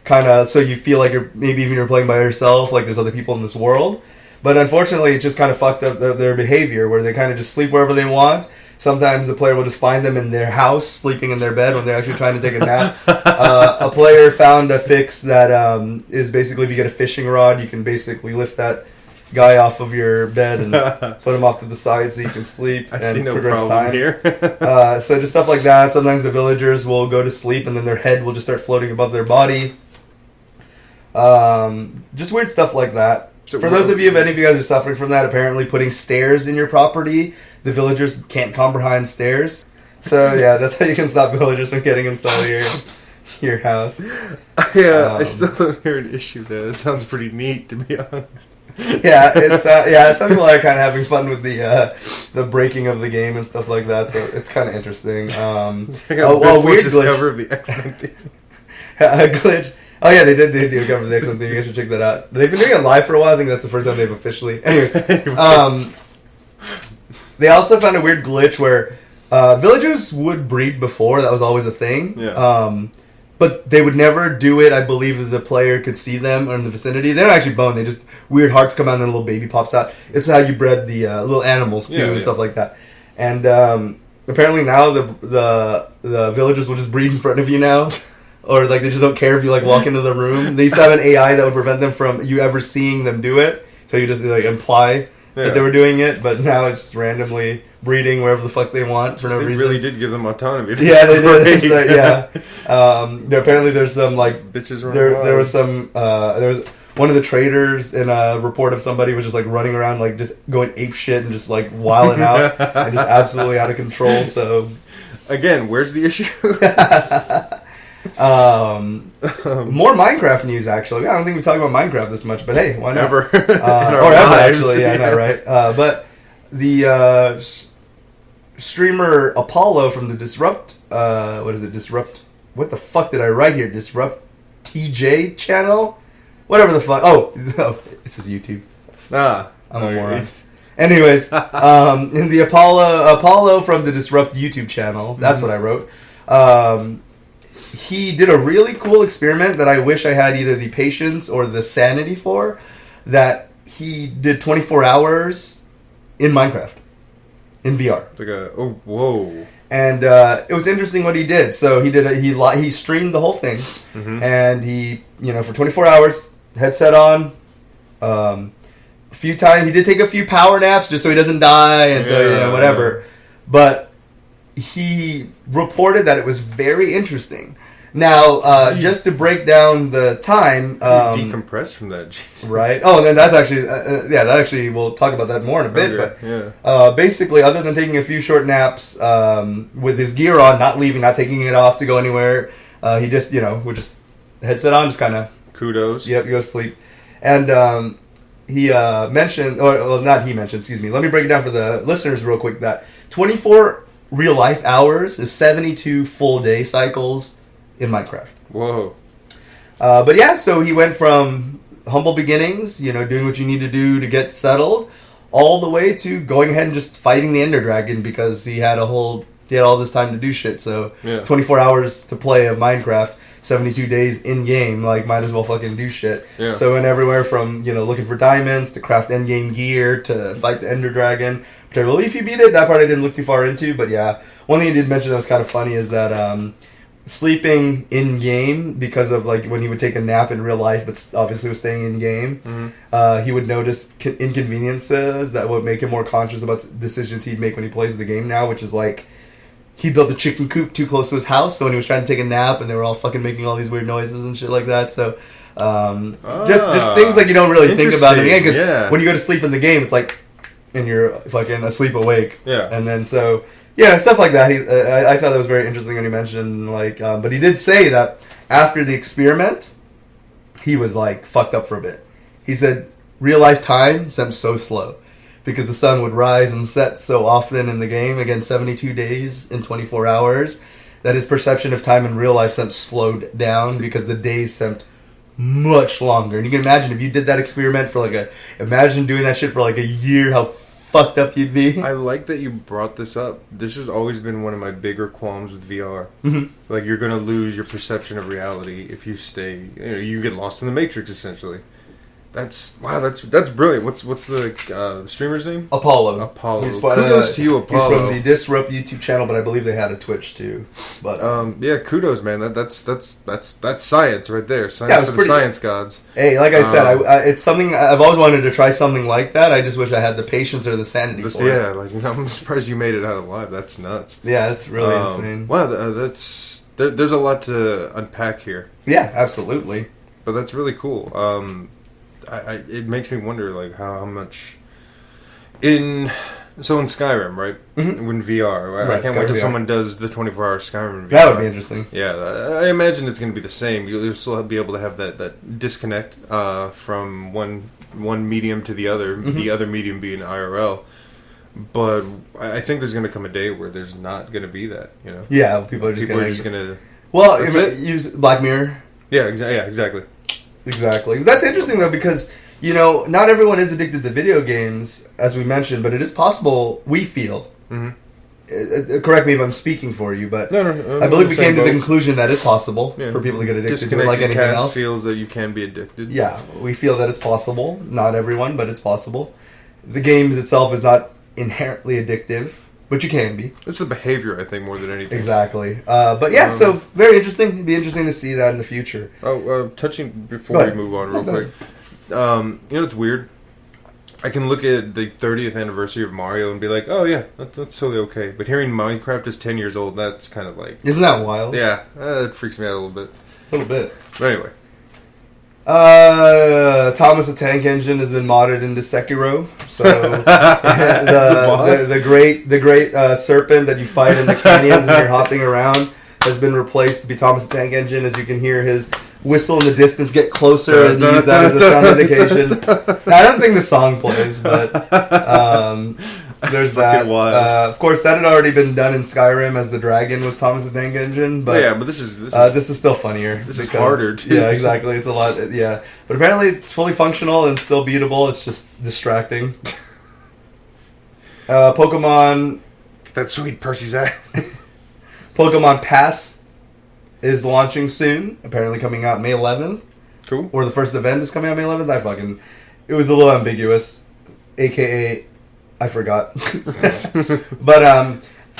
kind of so you feel like maybe even you're playing by yourself, like there's other people in this world. But unfortunately, it just kind of fucked up their behavior where they kind of just sleep wherever they want. Sometimes the player will just find them in their house, sleeping in their bed when they're actually trying to take a nap. A player found a fix that is basically if you get a fishing rod, you can basically lift that guy off of your bed and put him off to the side so you can sleep I and see no progress problem time. here. So just stuff like that. Sometimes the villagers will go to sleep and then their head will just start floating above their body. Just weird stuff like that. So for those of you, if any of you guys are suffering from that, apparently putting stairs in your property, the villagers can't comprehend stairs. So yeah, that's how you can stop villagers from getting inside your house. Yeah, I still don't hear an issue there. It sounds pretty neat, to be honest. Yeah, it's some people are kind of having fun with the breaking of the game and stuff like that. So it's kind of interesting. I got weird glitch. Cover of the X-Men thing. A glitch. Oh yeah, they did do a cover of the X-Men thing. You guys should check that out. They've been doing it live for a while. I think that's the first time they've officially. Anyways, they also found a weird glitch where villagers would breed before. That was always a thing. Yeah. But they would never do it. I believe that the player could see them or in the vicinity. They don't actually bone. They just weird hearts come out and then a little baby pops out. It's how you bred the little animals too and stuff like that. And apparently now the villagers will just breed in front of you now. Or like they just don't care if you like walk into the room. They used to have an AI that would prevent them from you ever seeing them do it. So you just like imply that they were doing it, but now it's just randomly breeding wherever the fuck they want for no reason. They really did give them autonomy. Yeah, they did. So, yeah. Apparently there's some like bitches. There was some there was one of the traders in a report of somebody was just like running around like just going ape shit and just like wilding out and just absolutely out of control. So again, where's the issue? More Minecraft news, actually. I don't think we've talked about Minecraft this much, but hey, why not? Ever. Or ever, actually. Yeah, I know, right? But the streamer Apollo from the Disrupt, Disrupt, what the fuck did I write here? Disrupt TJ channel? Whatever the fuck. Oh, it says YouTube. I'm a moron. Anyways, in the Apollo from the Disrupt YouTube channel, that's what I wrote. He did a really cool experiment that I wish I had either the patience or the sanity for. That he did 24 hours in Minecraft in VR. Whoa! And it was interesting what he did. So he streamed the whole thing, and he for 24 hours, headset on. A few times he did take a few power naps just so he doesn't die, and so whatever. But he reported that it was very interesting. Now, just to break down the time, decompress from that, Jesus. Right? Oh, and then that's actually, that actually we'll talk about that more in a bit. Okay, but basically, other than taking a few short naps with his gear on, not leaving, not taking it off to go anywhere, he just would just headset on, just kind of kudos. Yep, you go to sleep, and he mentioned, not he mentioned. Excuse me. Let me break it down for the listeners real quick. That 24 real life hours is 72 full day cycles in Minecraft. Whoa. But yeah, so he went from humble beginnings, doing what you need to do to get settled, all the way to going ahead and just fighting the Ender Dragon because he had all this time to do shit. So 24 hours to play of Minecraft, 72 days in game, like might as well fucking do shit. Yeah. So went everywhere from looking for diamonds to craft end game gear to fight the Ender Dragon. Which I believe he beat it. That part I didn't look too far into, but yeah, one thing he did mention that was kind of funny is that sleeping in game because of like when he would take a nap in real life, but obviously was staying in game, he would notice inconveniences that would make him more conscious about decisions he'd make when he plays the game now, which is like he built a chicken coop too close to his house, so when he was trying to take a nap and they were all fucking making all these weird noises and shit like that. So just things like you don't really think about in the game because when you go to sleep in the game, it's like and you're fucking asleep awake. Yeah. And then so Yeah, stuff like that. I thought that was very interesting when he mentioned, like, but he did say that after the experiment, he was, like, fucked up for a bit. He said real life time seemed so slow because the sun would rise and set so often in the game, again, 72 days in 24 hours, that his perception of time in real life seemed slowed down because the days seemed much longer. And you can imagine if you did that experiment for, like, imagine doing that shit for, like, a year, how fucked up you'd be. I like that you brought this up. This has always been one of my bigger qualms with VR. Mm-hmm. Like, you're going to lose your perception of reality if you stay... You get lost in the Matrix, essentially. That's brilliant. What's the streamer's name? Apollo. Kudos to you, Apollo. He's from the Disrupt YouTube channel, but I believe they had a Twitch too. But yeah, kudos, man. That's science right there. Science for the science gods. Hey, like I said, it's something I've always wanted to try something like that. I just wish I had the patience or the sanity for it. Yeah, like I'm surprised you made it out alive. That's nuts. Yeah, that's really insane. Wow, there's a lot to unpack here. Yeah, absolutely. But that's really cool. It makes me wonder, like, how much in Skyrim, right? Mm-hmm. When VR, I can't wait till someone does the 24-hour Skyrim in VR. That would be interesting. Yeah, I imagine it's going to be the same. You'll still be able to have that disconnect from one medium to the other. Mm-hmm. The other medium being IRL. But I think there's going to come a day where there's not going to be that. You know? Yeah, people are just going to. Well, use Black Mirror. Yeah, exactly. Exactly. That's interesting, though, because, you know, not everyone is addicted to video games, as we mentioned, but it is possible, we feel. Mm-hmm. Correct me if I'm speaking for you, but no, I believe we came to the conclusion that it's possible for people to get addicted to it like anything else. Feels that you can be addicted. Yeah, we feel that it's possible. Not everyone, but it's possible. The game itself is not inherently addictive, but you can be. It's the behavior, I think, more than anything. Exactly. But yeah, so very interesting. It'd be interesting to see that in the future. Touching before we move on real quick. You know what's weird? I can look at the 30th anniversary of Mario and be like, oh yeah, that's totally okay. But hearing Minecraft is 10 years old, that's kind of like... Isn't that wild? Yeah, it freaks me out a little bit. A little bit. But anyway. Thomas the Tank Engine has been modded into Sekiro. So the great serpent that you fight in the canyons and you're hopping around has been replaced to be Thomas the Tank Engine. As you can hear his whistle in the distance get closer and use that as a sound indication. Now, I don't think the song plays, but there's that. Of course, that had already been done in Skyrim as the dragon was Thomas the Tank Engine. But yeah, but this is still funnier. This is harder too. Yeah, exactly. It's a lot. Yeah, but apparently it's fully functional and still beatable. It's just distracting. Pokemon. Get that sweet Percy's eye. Pokemon Pass is launching soon. Apparently coming out May 11th. Cool. Or the first event is coming out May 11th. It was a little ambiguous. AKA, I forgot. But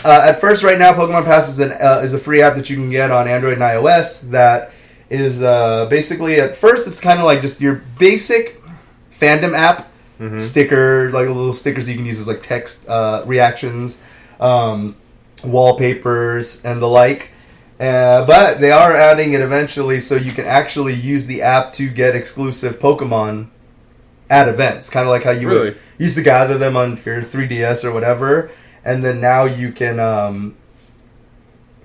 at first, right now, Pokemon Pass is a free app that you can get on Android and iOS. That is basically, at first, it's kind of like just your basic fandom app. Mm-hmm. Stickers, like little stickers you can use as like text reactions, wallpapers, and the like. But they are adding it eventually so you can actually use the app to get exclusive Pokemon at events. Kind of like how you would used to gather them on your 3DS or whatever. And then now you can...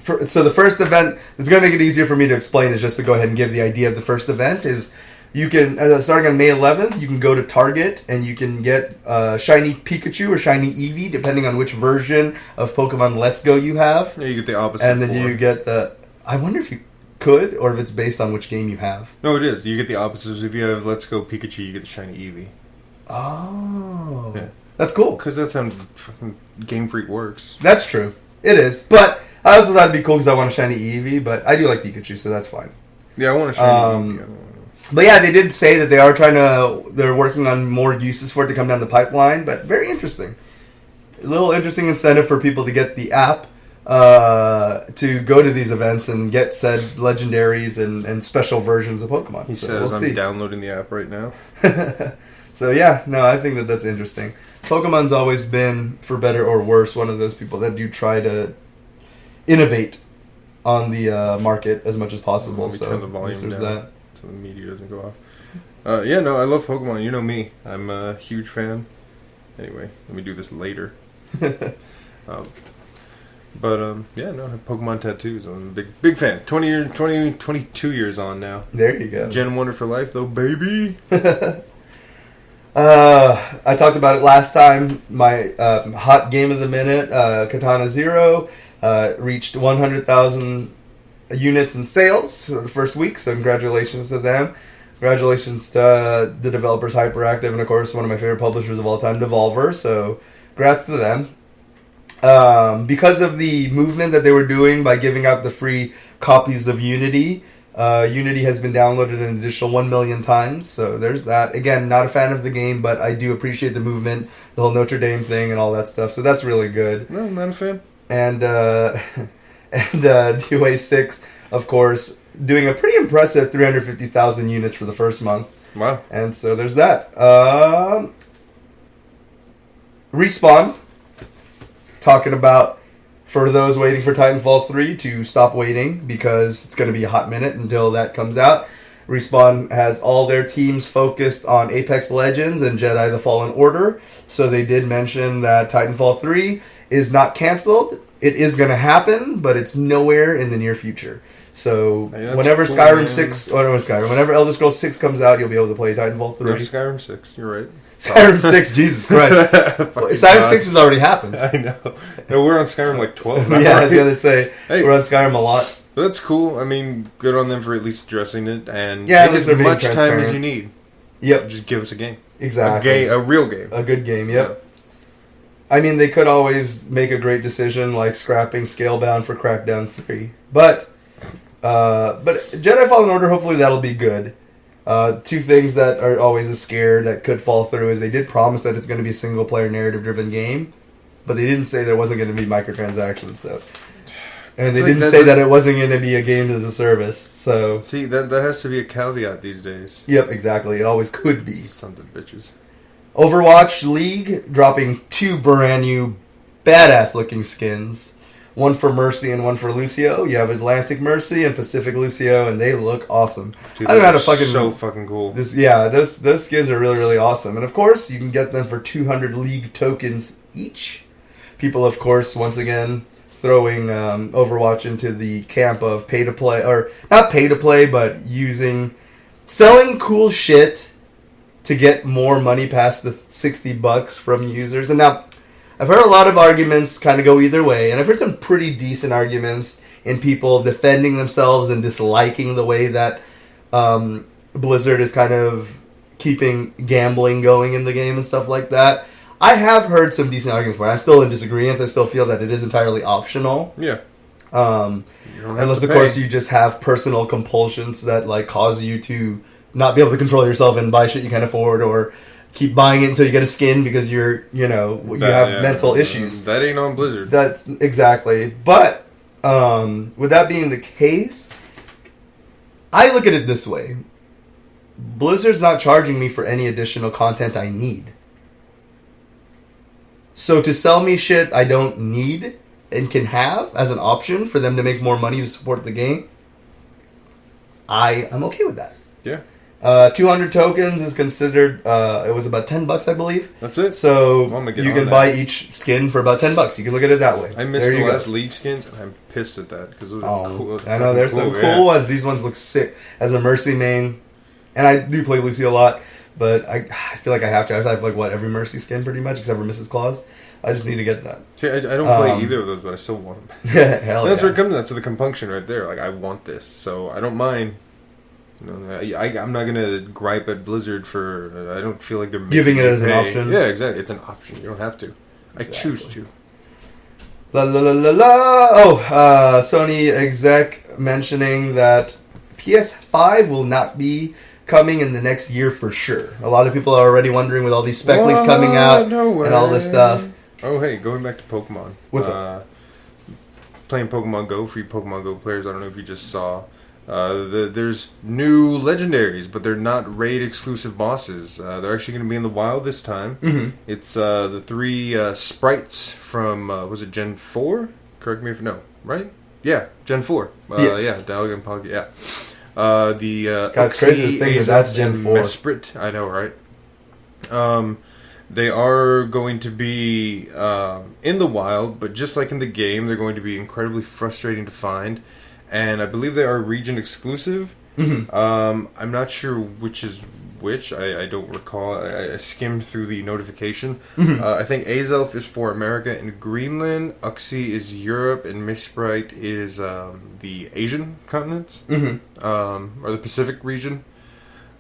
so the first event, it's going to make it easier for me to explain, is just to go ahead and give the idea of the first event. Is you can, starting on May 11th, you can go to Target and you can get Shiny Pikachu or Shiny Eevee, depending on which version of Pokemon Let's Go you have. Yeah, you get the opposite. And then you get the... I wonder if you could, or if it's based on which game you have. No, it is. You get the opposite. If you have Let's Go Pikachu, you get the Shiny Eevee. Oh. Yeah. That's cool. Because that's how fucking Game Freak works. That's true. It is. But I also thought it'd be cool because I want a Shiny Eevee, but I do like Pikachu, so that's fine. Yeah, I want a Shiny Eevee. But yeah, they did say that they're working on more uses for it to come down the pipeline, but very interesting. A little interesting incentive for people to get the app to go to these events and get said legendaries and special versions of Pokemon. He said I'm downloading the app right now. So yeah, no, I think that's interesting. Pokemon's always been, for better or worse, one of those people that do try to innovate on the market as much as possible. So turn the volume there's down. That. So the media doesn't go off. Yeah, no, I love Pokemon. You know me. I'm a huge fan. Anyway, let me do this later. But yeah, no, I have Pokemon tattoos. I'm a big fan. 22 years on now. There you go. Gen 1 for life, though, baby. I talked about it last time. My hot game of the minute, Katana Zero, reached 100,000 units in sales for the first week, so congratulations to them. Congratulations to the developers Hyperactive, and of course one of my favorite publishers of all time, Devolver, so congrats to them. Because of the movement that they were doing by giving out the free copies of Unity, Unity has been downloaded an additional 1 million times, so there's that. Again, not a fan of the game, but I do appreciate the movement, the whole Notre Dame thing and all that stuff, so that's really good. No, I'm not a fan. And DOA 6, of course, doing a pretty impressive 350,000 units for the first month. Wow. And so there's that. Respawn, talking about, for those waiting for Titanfall 3 to stop waiting because it's going to be a hot minute until that comes out. Respawn has all their teams focused on Apex Legends and Jedi the Fallen Order. So they did mention that Titanfall 3 is not canceled. It is going to happen, but it's nowhere in the near future. So whenever cool, whenever Elder Scrolls 6 comes out, you'll be able to play Titanfall 3. No, Skyrim 6, you're right. Skyrim 6, Jesus Christ. Skyrim 6 has already happened. I know. No, we're on Skyrim like 12 now. Yeah, I was going to say, we're on Skyrim a lot. But that's cool. I mean, good on them for at least addressing it and take as much time as you need. Yep. Just give us a game. Exactly. A real game. A good game, yep. I mean, they could always make a great decision like scrapping Scalebound for Crackdown 3. But Jedi Fallen Order, hopefully that'll be good. Two things that are always a scare that could fall through is they did promise that it's going to be a single-player narrative-driven game, but they didn't say there wasn't going to be microtransactions. So, and they didn't say that it wasn't going to be a game as a service. So, see, that has to be a caveat these days. Yep, exactly. It always could be. Sons of bitches. Overwatch League dropping 2 brand new badass-looking skins. One for Mercy and one for Lucio. You have Atlantic Mercy and Pacific Lucio, and they look awesome. Dude, I don't know how to fucking... so fucking cool. Those skins are really, really awesome. And of course, you can get them for 200 League tokens each. People, of course, once again, throwing Overwatch into the camp of pay-to-play, or not pay-to-play, but selling cool shit to get more money past the $60 from users. And now... I've heard a lot of arguments kind of go either way, and I've heard some pretty decent arguments in people defending themselves and disliking the way that Blizzard is kind of keeping gambling going in the game and stuff like that. I have heard some decent arguments for it. I'm still in disagreement. I still feel that it is entirely optional. Yeah. Unless, of course, you just have personal compulsions that like cause you to not be able to control yourself and buy shit you can't afford, or keep buying it until you get a skin because you have mental issues. That ain't on Blizzard. That's exactly. But with that being the case, I look at it this way. Blizzard's not charging me for any additional content I need. So to sell me shit I don't need and can have as an option for them to make more money to support the game, I'm okay with that. Yeah. 200 tokens is considered, it was about $10, I believe. That's it. So you can buy each skin for about $10. You can look at it that way. I missed the last League skins, and I'm pissed at that, because those are cool. I know, there's some cool ones. These ones look sick. As a Mercy main, and I do play Lucio a lot, but I feel like I have to. I have like, every Mercy skin pretty much, except for Mrs. Claus. I just need to get that. See, I don't play either of those, but I still want them. Hell That's where it comes to that. So the compunction right there. Like, I want this, so I don't mind. I'm not gonna gripe at Blizzard for. I don't feel like they're giving it as an option. Yeah, exactly. It's an option. You don't have to. Exactly. I choose to. La la la la la. Sony exec mentioning that PS5 will not be coming in the next year for sure. A lot of people are already wondering with all these spec leaks coming out and all this stuff. Oh, hey, going back to Pokemon. What's up? Playing Pokemon Go for you Pokemon Go players. I don't know if you just saw. There's new legendaries, but they're not raid exclusive bosses. They're actually going to be in the wild this time. Mm-hmm. It's the 3 sprites from was it Gen 4? Correct me if no, right? Yeah, Gen 4. Yes. Yeah, Dialga and Palkia. Yeah. The crazy thing is that's Gen 4. Mesprit, I know, right? They are going to be in the wild, but just like in the game, they're going to be incredibly frustrating to find. And I believe they are region exclusive. Mm-hmm. I'm not sure which is which. I don't recall. I skimmed through the notification. Mm-hmm. I think Azelf is for America and Greenland. Uxie is Europe, and Misprite is the Asian continents, or the Pacific region.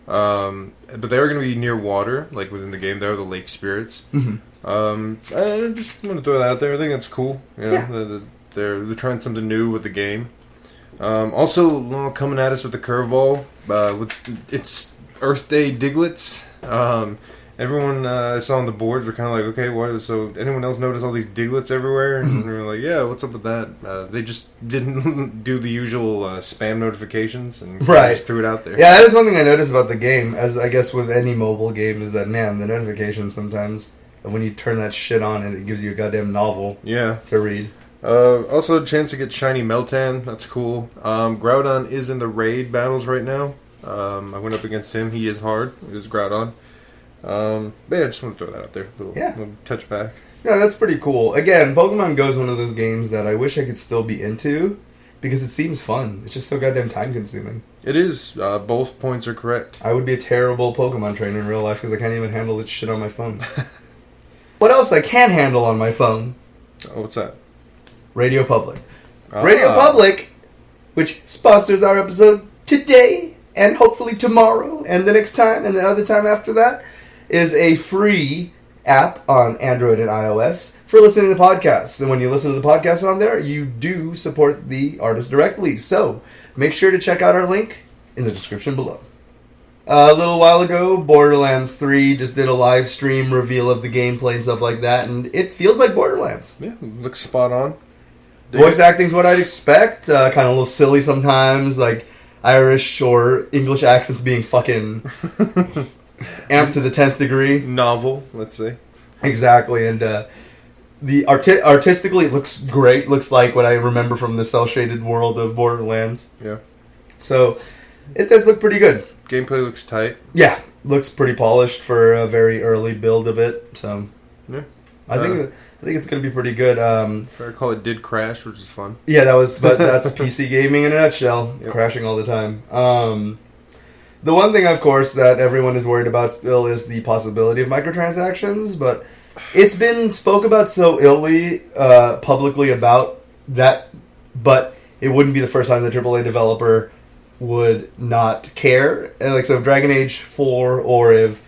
But they're going to be near water, like within the game. They're the lake spirits. Mm-hmm. I just want to throw that out there. I think that's cool. You know, Yeah. They're trying something new with the game. Also, coming at us with the curveball, with its Earth Day Diglets. Everyone I saw on the boards were kind of like, okay, what? So anyone else notice all these Diglets everywhere? And we were like, yeah, what's up with that? They just didn't do the usual spam notifications and just threw it out there. Yeah, that is one thing I noticed about the game, as I guess with any mobile game, is that, man, the notifications sometimes, when you turn that shit on and it gives you a goddamn novel to read. Also, a chance to get Shiny Meltan. That's cool. Groudon is in the raid battles right now. I went up against him. He is hard. It is Groudon. But yeah, I just want to throw that out there. Little touch back. Yeah, that's pretty cool. Again, Pokemon Go is one of those games that I wish I could still be into because it seems fun. It's just so goddamn time consuming. It is. Both points are correct. I would be a terrible Pokemon trainer in real life because I can't even handle this shit on my phone. What else I can handle on my phone? Oh, what's that? Radio Public. Radio Public, which sponsors our episode today and hopefully tomorrow and the next time and the other time after that, is a free app on Android and iOS for listening to podcasts. And when you listen to the podcast on there, you do support the artist directly. So make sure to check out our link in the description below. A little while ago, Borderlands 3 just did a live stream reveal of the gameplay and stuff like that, and it feels like Borderlands. Yeah, looks spot on. Voice acting's what I'd expect. Kind of a little silly sometimes, like Irish or English accents being fucking amped to the 10th degree. Novel, let's say. Exactly, and the artistically it looks great. Looks like what I remember from the cel-shaded world of Borderlands. Yeah. So it does look pretty good. Gameplay looks tight. Yeah, looks pretty polished for a very early build of it. So yeah, I think it's going to be pretty good. If I recall, it did crash, which is fun. Yeah, but that's PC gaming in a nutshell. Yep. Crashing all the time. The one thing, of course, that everyone is worried about still is the possibility of microtransactions, but it's been spoke about so illy publicly about that, but it wouldn't be the first time the AAA developer would not care. And like, so if Dragon Age 4 or if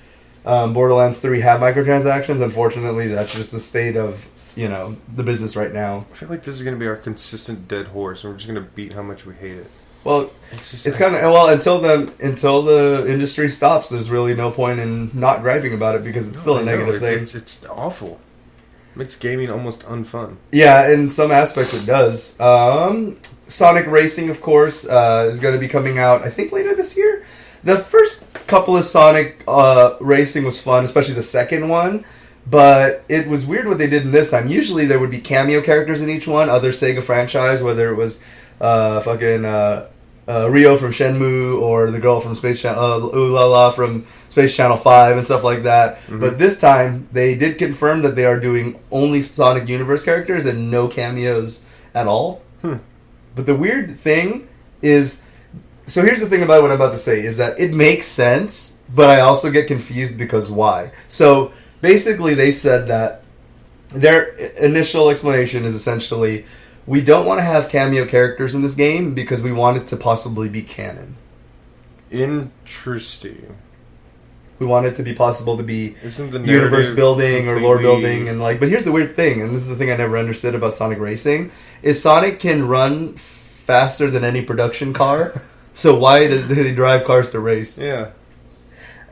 Borderlands 3 have microtransactions, unfortunately, that's just the state of, the business right now. I feel like this is going to be our consistent dead horse, and we're just going to beat how much we hate it. Well, it's kind of until the industry stops, there's really no point in not griping about it because it's still a negative thing. It's awful. It makes gaming almost unfun. Yeah, in some aspects it does. Sonic Racing, of course, is going to be coming out, I think, later this year. The first couple of Sonic Racing was fun, especially the second one. But it was weird what they did in this time. Usually there would be cameo characters in each one, other Sega franchise, whether it was Rio from Shenmue or the girl from Space Channel, Ulala from Space Channel 5 and stuff like that. Mm-hmm. But this time they did confirm that they are doing only Sonic Universe characters and no cameos at all. But the weird thing is, so here's the thing about what I'm about to say, is that it makes sense, but I also get confused because why? So basically they said that their initial explanation is essentially, we don't want to have cameo characters in this game because we want it to possibly be canon. Interesting. We want it to be possible to be Isn't the universe building or lore building, and but here's the weird thing, and this is the thing I never understood about Sonic Racing, is Sonic can run faster than any production car, so why do they drive cars to race? Yeah.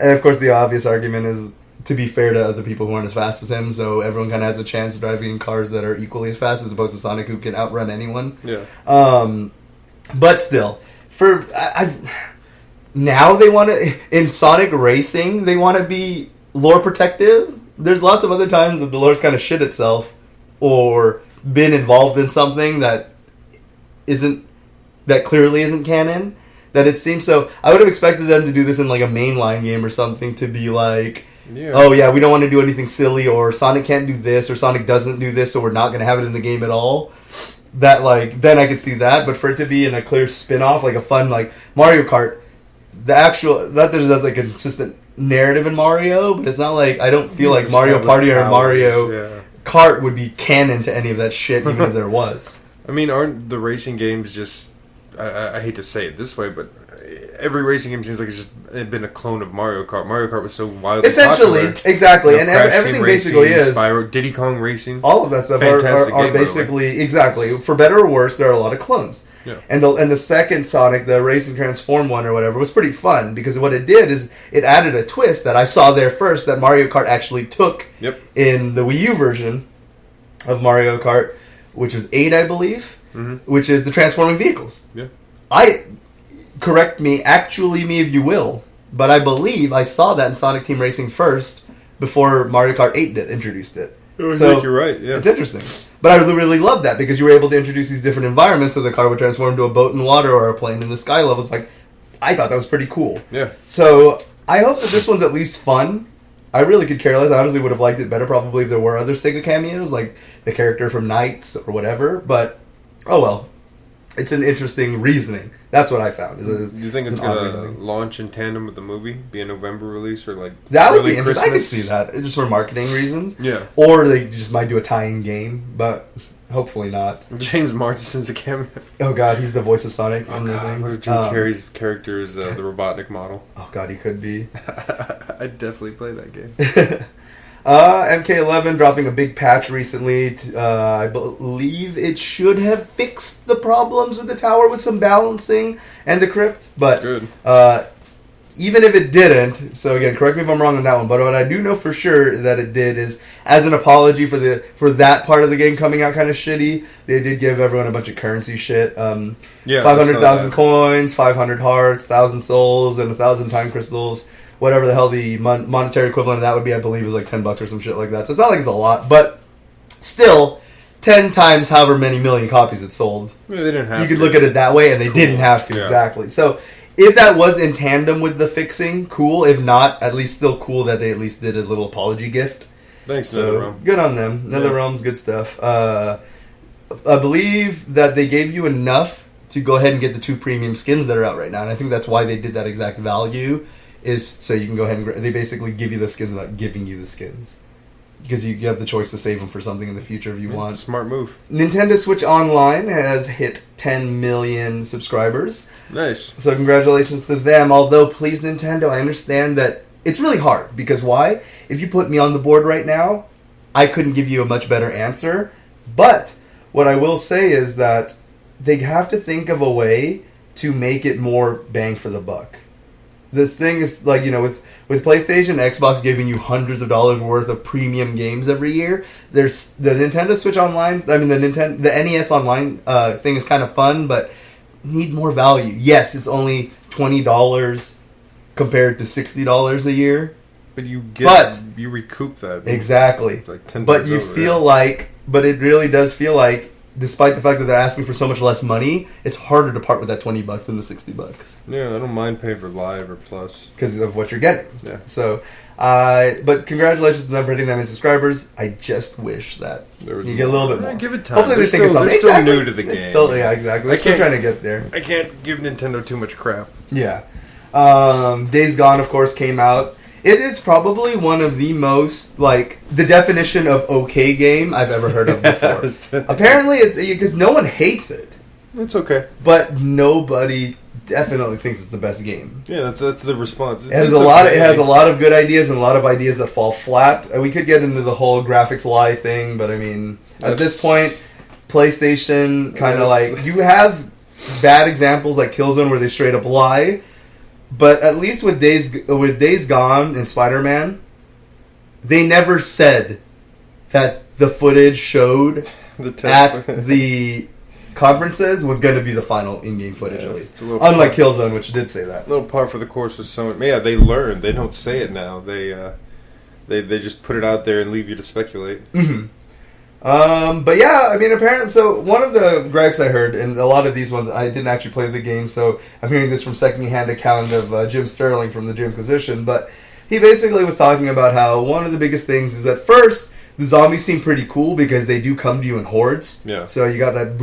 And of course the obvious argument is to be fair to other people who aren't as fast as him, so everyone kind of has a chance driving in cars that are equally as fast as opposed to Sonic, who can outrun anyone. Yeah. But still, now they want to, in Sonic Racing, they want to be lore protective. There's lots of other times that the lore's kind of shit itself or been involved in something that clearly isn't canon. That it seems so. I would have expected them to do this in like a mainline game or something, to be like, Yeah. oh yeah, we don't want to do anything silly, or Sonic can't do this, or Sonic doesn't do this, so we're not going to have it in the game at all. That, like, then I could see that, but for it to be in a clear spin-off, like a fun, like, Mario Kart, the actual, that there's like a consistent narrative in Mario, but it's not like, I don't feel like Mario Party or Mario Kart would be canon to any of that shit, even if there was. I mean, aren't the racing games just, I hate to say it this way, but every racing game seems like it's just been a clone of Mario Kart. Mario Kart was so wildly essentially popular. exactly, and everything Racing, basically is Spyro, Diddy Kong Racing. All of that stuff are basically exactly, for better or worse. There are a lot of clones. Yeah. And the second Sonic, the Racing Transform one or whatever, was pretty fun because what it did is it added a twist that I saw there first that Mario Kart actually took in the Wii U version of Mario Kart, which was 8, I believe, which is the transforming vehicles. Yeah. Correct me, actually me if you will, but I believe I saw that in Sonic Team Racing first before Mario Kart 8 introduced it. I think you're right, yeah. It's interesting. But I really loved that because you were able to introduce these different environments so the car would transform to a boat in water or a plane in the sky levels. Like, I thought that was pretty cool. Yeah. So, I hope that this one's at least fun. I really could care less. I honestly would have liked it better probably if there were other Sega cameos, like the character from Knights or whatever. But, oh well. It's an interesting reasoning. That's what I found. Do you think it's going to launch in tandem with the movie? Be a November release or like that would be interesting. I could see that. Just for marketing reasons. Yeah. Or they just might do a tie-in game, but hopefully not. James Marsden's a cameo. Oh god, he's the voice of Sonic. Oh god, what if Jim Carrey's character is the Robotnik model? Oh god, he could be. I'd definitely play that game. MK11 dropping a big patch recently. I believe it should have fixed the problems with the tower with some balancing and the crypt. But good. Even if it didn't, so again, correct me if I'm wrong on that one, but what I do know for sure that it did is, as an apology for that part of the game coming out kind of shitty, they did give everyone a bunch of currency shit. 500,000 coins, 500 hearts, 1,000 souls, and 1,000 time crystals. Whatever the hell the monetary equivalent of that would be, I believe was like $10 or some shit like that. So it's not like it's a lot, but still, 10 times however many million copies it sold. Yeah, they didn't have you could look at it that way, and they didn't have to, exactly. So if that was in tandem with the fixing, cool. If not, at least still cool that they at least did a little apology gift. Thanks, so, NetherRealm. Good on them. NetherRealm's good stuff. I believe that they gave you enough to go ahead and get the 2 premium skins that are out right now, and I think that's why they did that exact value. Is so you can go ahead and they basically give you the skins without giving you the skins because you have the choice to save them for something in the future if you want. Smart move. Nintendo Switch Online has hit 10 million subscribers. Nice. So congratulations to them. Although, please Nintendo, I understand that it's really hard because why? If you put me on the board right now, I couldn't give you a much better answer. But what I will say is that they have to think of a way to make it more bang for the buck. This thing is like, with PlayStation, Xbox giving you hundreds of dollars worth of premium games every year. There's the Nintendo Switch Online. I mean, the NES Online thing is kind of fun, but need more value. Yes, it's only $20 compared to $60 a year. But you recoup that exactly. Like 10. But you feel but it really does feel like, despite the fact that they're asking for so much less money, it's harder to part with that $20 than the $60. Yeah, I don't mind paying for Live or Plus because of what you're getting. Yeah. So, but congratulations to them for hitting that many subscribers. I just wish that you get a little bit more. Give it time. Hopefully, they're still new to the game. Exactly. They're still trying to get there. I can't give Nintendo too much crap. Yeah. Days Gone, of course, came out. It is probably one of the most, the definition of okay game I've ever heard of before. Apparently, because no one hates it. It's okay. But nobody definitely thinks it's the best game. Yeah, that's the response. It has a lot of good ideas and a lot of ideas that fall flat. We could get into the whole graphics lie thing, but I mean, at this point, PlayStation kind of you have bad examples like Killzone where they straight up lie. But at least with Days Gone and Spider-Man, they never said that the footage showed at the conferences was going to be the final in-game footage, at least. Unlike Killzone, which did say that. A little par for the course with Sony. Yeah, they learned. They don't say it now. They just put it out there and leave you to speculate. Mm-hmm. But yeah, I mean, apparently, so one of the gripes I heard, and a lot of these ones, I didn't actually play the game, so I'm hearing this from second-hand account of Jim Sterling from the Jimquisition, but He basically was talking about how one of the biggest things is at first the zombies seem pretty cool because they do come to you in hordes. Yeah. So you got that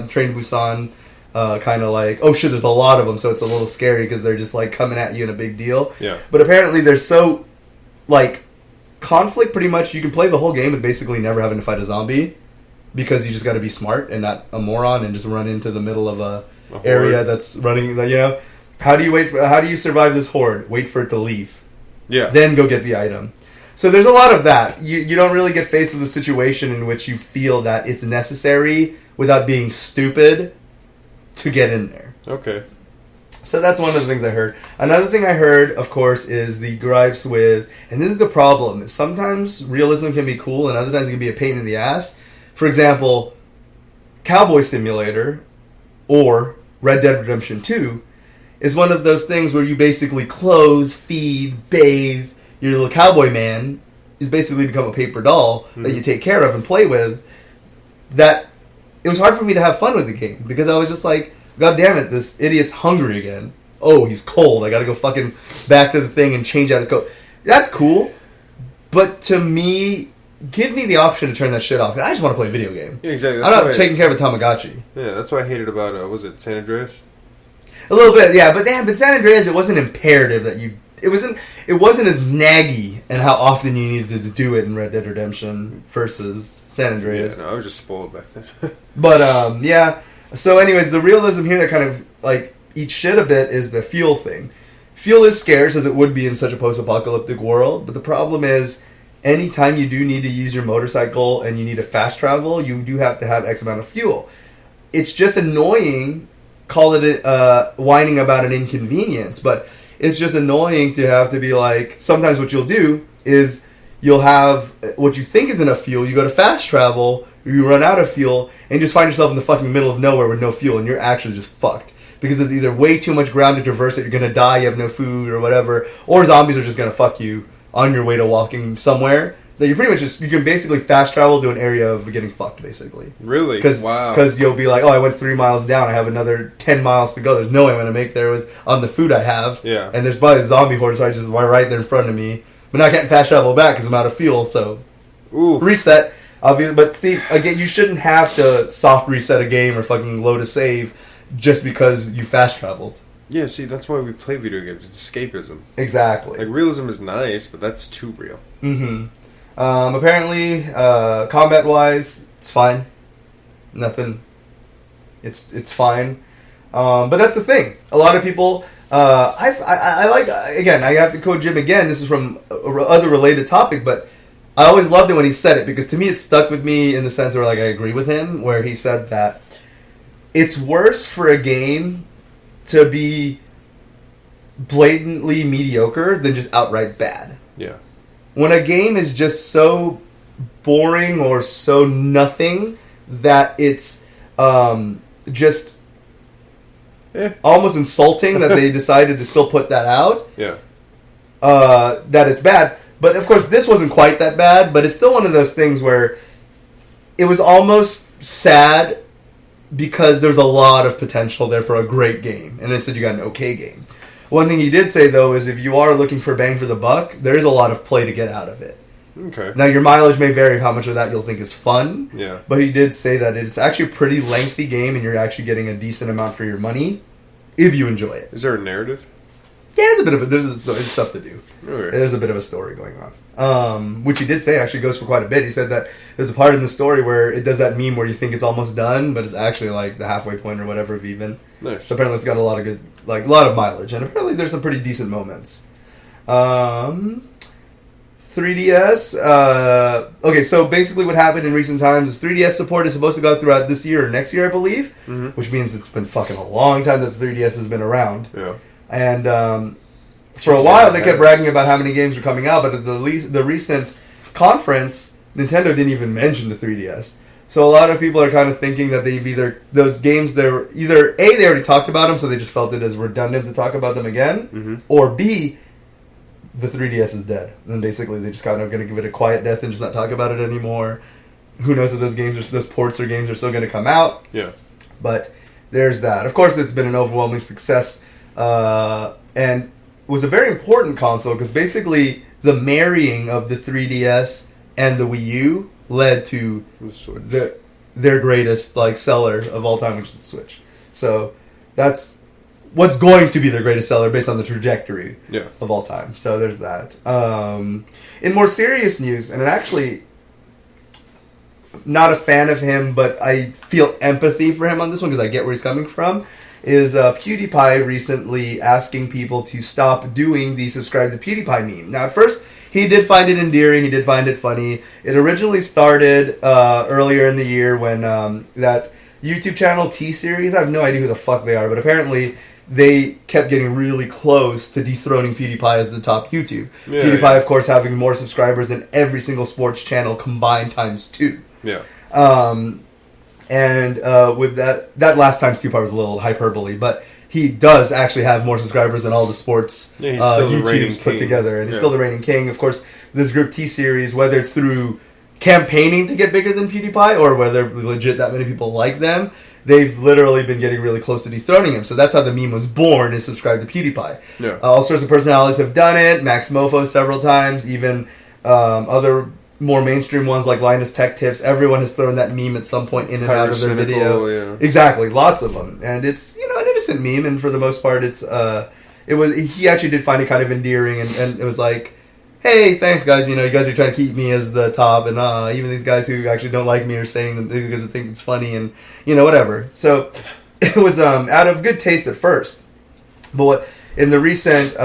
Train to Busan kind of like, oh shit, there's a lot of them, so it's a little scary because they're just like coming at you in a big deal. Yeah. But apparently they're so like conflict. Pretty much, you can play the whole game with basically never having to fight a zombie because you just got to be smart and not a moron and just run into the middle of a area that's running. You know, how do you survive this horde? Wait for it to leave. Yeah. Then go get the item. So there's a lot of that. You don't really get faced with a situation in which you feel that it's necessary without being stupid to get in there. Okay. So that's one of the things I heard. Another thing I heard, of course, is the gripes with, and this is the problem, sometimes realism can be cool and other times it can be a pain in the ass. For example, Cowboy Simulator or Red Dead Redemption 2 is one of those things where you basically clothe, feed, bathe, your little cowboy man is basically become a paper doll that you take care of and play with. That it was hard for me to have fun with the game because I was just like, God damn it, this idiot's hungry again. Oh, he's cold. I gotta go fucking back to the thing and change out his coat. That's cool, but to me, give me the option to turn that shit off. I just want to play a video game. Yeah, exactly. I'm not taking care of a Tamagotchi. Yeah, that's what I hated about was it San Andreas? A little bit, yeah, but San Andreas, it wasn't imperative that you. It wasn't as naggy and how often you needed to do it in Red Dead Redemption versus San Andreas. Yeah, no, I was just spoiled back then. But yeah. So, anyways, the realism here that kind of like eats shit a bit is the fuel thing. Fuel is scarce as it would be in such a post-apocalyptic world, but the problem is, anytime you do need to use your motorcycle and you need to fast travel, you do have to have X amount of fuel. It's just annoying. Call it whining about an inconvenience, but it's just annoying to have to be like, sometimes what you'll do is you'll have what you think is enough fuel, you go to fast travel, you run out of fuel, and you just find yourself in the fucking middle of nowhere with no fuel, and you're actually just fucked. Because there's either way too much ground to traverse that you're going to die, you have no food or whatever, or zombies are just going to fuck you on your way to walking somewhere. That you pretty much you can basically fast travel to an area of getting fucked, basically. Really? Wow. Because you'll be like, oh, I went 3 miles down, I have another 10 miles to go. There's no way I'm going to make there on the food I have. Yeah. And there's probably a zombie horde right there in front of me. But now I can't fast travel back because I'm out of fuel, so... Ooh. Reset. But see, again, you shouldn't have to soft reset a game or fucking load a save just because you fast traveled. Yeah, see, that's why we play video games. It's escapism. Exactly. Like, realism is nice, but that's too real. Mm-hmm. Apparently, combat-wise, it's fine. Nothing. It's fine. But that's the thing. A lot of people... I like... Again, I have to quote Jim again. This is from other related topic, but I always loved it when he said it, because to me it stuck with me in the sense where like I agree with him, where he said that it's worse for a game to be blatantly mediocre than just outright bad. Yeah. When a game is just so boring or so nothing that it's just almost insulting that they decided to still put that out. Yeah. That it's bad. But of course this wasn't quite that bad, but it's still one of those things where it was almost sad because there's a lot of potential there for a great game. And instead you got an okay game. One thing he did say, though, is if you are looking for bang for the buck, there is a lot of play to get out of it. Okay. Now, your mileage may vary how much of that you'll think is fun. Yeah. But he did say that it's actually a pretty lengthy game and you're actually getting a decent amount for your money if you enjoy it. Is there a narrative? Yeah, there's stuff to do. Okay. There's a bit of a story going on. Which he did say actually goes for quite a bit. He said that there's a part in the story where it does that meme where you think it's almost done, but it's actually like the halfway point or whatever of even. Nice. So apparently it's got a lot of good, like a lot of mileage, and apparently there's some pretty decent moments. 3DS. Okay, so basically what happened in recent times is 3DS support is supposed to go throughout this year or next year, I believe, which means it's been fucking a long time that the 3DS has been around. Yeah. And for a while they kept bragging about how many games were coming out, but at the recent conference, Nintendo didn't even mention the 3DS. So a lot of people are kind of thinking that they've those games, they already talked about them, so they just felt it as redundant to talk about them again, or B, the 3DS is dead. And basically they just kind of going to give it a quiet death and just not talk about it anymore. Who knows if those ports or games are still going to come out. Yeah. But there's that. Of course, it's been an overwhelming success. And was a very important console because basically the marrying of the 3DS and the Wii U led to their greatest like seller of all time, which is the Switch. So that's what's going to be their greatest seller based on the trajectory of all time. So there's that. In more serious news, and actually not a fan of him, but I feel empathy for him on this one because I get where he's coming from, is PewDiePie recently asking people to stop doing the subscribe to PewDiePie meme. Now, at first, he did find it endearing, he did find it funny. It originally started earlier in the year when that YouTube channel T-Series, I have no idea who the fuck they are, but apparently they kept getting really close to dethroning PewDiePie as the top YouTube. Yeah, PewDiePie, of course, having more subscribers than every single sports channel combined times 2. Yeah. With that last times 2 part was a little hyperbole, but he does actually have more subscribers than all the sports YouTubes put together, and he's still the reigning king. Of course, this group T-Series, whether it's through campaigning to get bigger than PewDiePie or whether legit that many people like them, they've literally been getting really close to dethroning him. So that's how the meme was born, is subscribe to PewDiePie. Yeah. All sorts of personalities have done it. Max Mofo several times, even other more mainstream ones like Linus Tech Tips. Everyone has thrown that meme at some point in and out of their video. Yeah. Exactly, lots of them, and it's an innocent meme, and for the most part, he actually did find it kind of endearing, and it was like, hey, thanks guys, you guys are trying to keep me as the top, and even these guys who actually don't like me are saying that because they think it's funny, and whatever. So it was out of good taste at first, but in the recent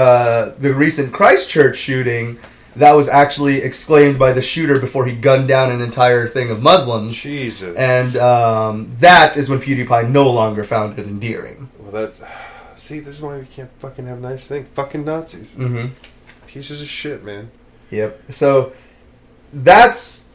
Christchurch shooting, that was actually exclaimed by the shooter before he gunned down an entire thing of Muslims. Jesus. And that is when PewDiePie no longer found it endearing. Well, that's... See, this is why we can't fucking have nice things. Fucking Nazis. Mm-hmm. Pieces of shit, man. Yep. So, that's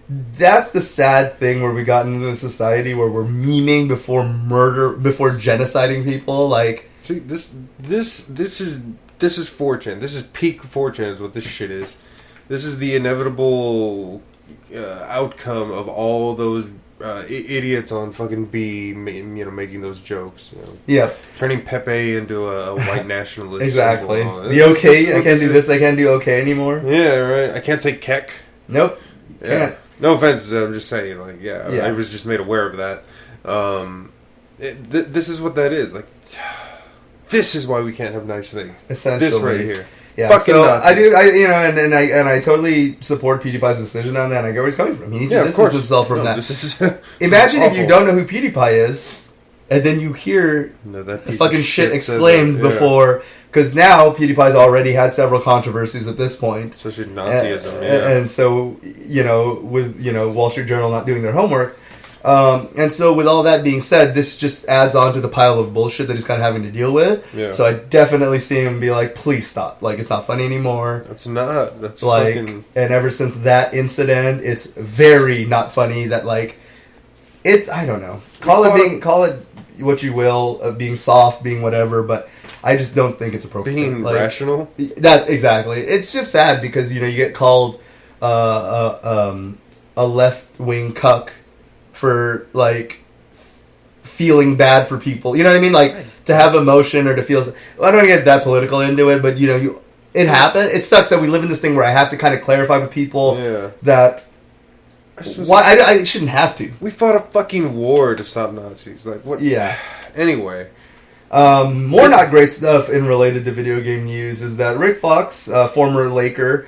the sad thing where we got into the society where we're memeing before genociding people. Like, see, this is 4chan. This is peak 4chan is what this shit is. This is the inevitable outcome of all those idiots on fucking B, making those jokes. Yeah. Turning Pepe into a white nationalist. Exactly. The okay, I can't do this, I can't do okay anymore. Yeah, right. I can't say kek. Nope. Yeah. Can't. No offense, I'm just saying, I was just made aware of that. This is what that is. Like, this is why we can't have nice things. Essentially. This right here. Yeah, fucking so Nazis. I totally support PewDiePie's decision on that, and I get where he's coming from. He needs to distance himself from that. Imagine if you don't know who PewDiePie is, and then you hear that fucking shit exclaimed before, because now PewDiePie's already had several controversies at this point. Especially Nazism, and so, with, Wall Street Journal not doing their homework, and so with all that being said, this just adds on to the pile of bullshit that he's kind of having to deal with. Yeah. So I definitely see him be like, please stop. Like, it's not funny anymore. It's not. That's like, fucking... And ever since that incident, it's very not funny that, like, it's, I don't know. Call it what you will, being soft, being whatever, but I just don't think it's appropriate. Being rational? That, exactly. It's just sad because, you get called a left-wing cuck for, like, feeling bad for people. You know what I mean? Like, to have emotion or to feel... I don't get that political into it, but, it happened. It sucks that we live in this thing where I have to kind of clarify with people that... I shouldn't have to. We fought a fucking war to stop Nazis. Like, what? Yeah. Anyway. More not great stuff in related to video game news is that Rick Fox, former Laker...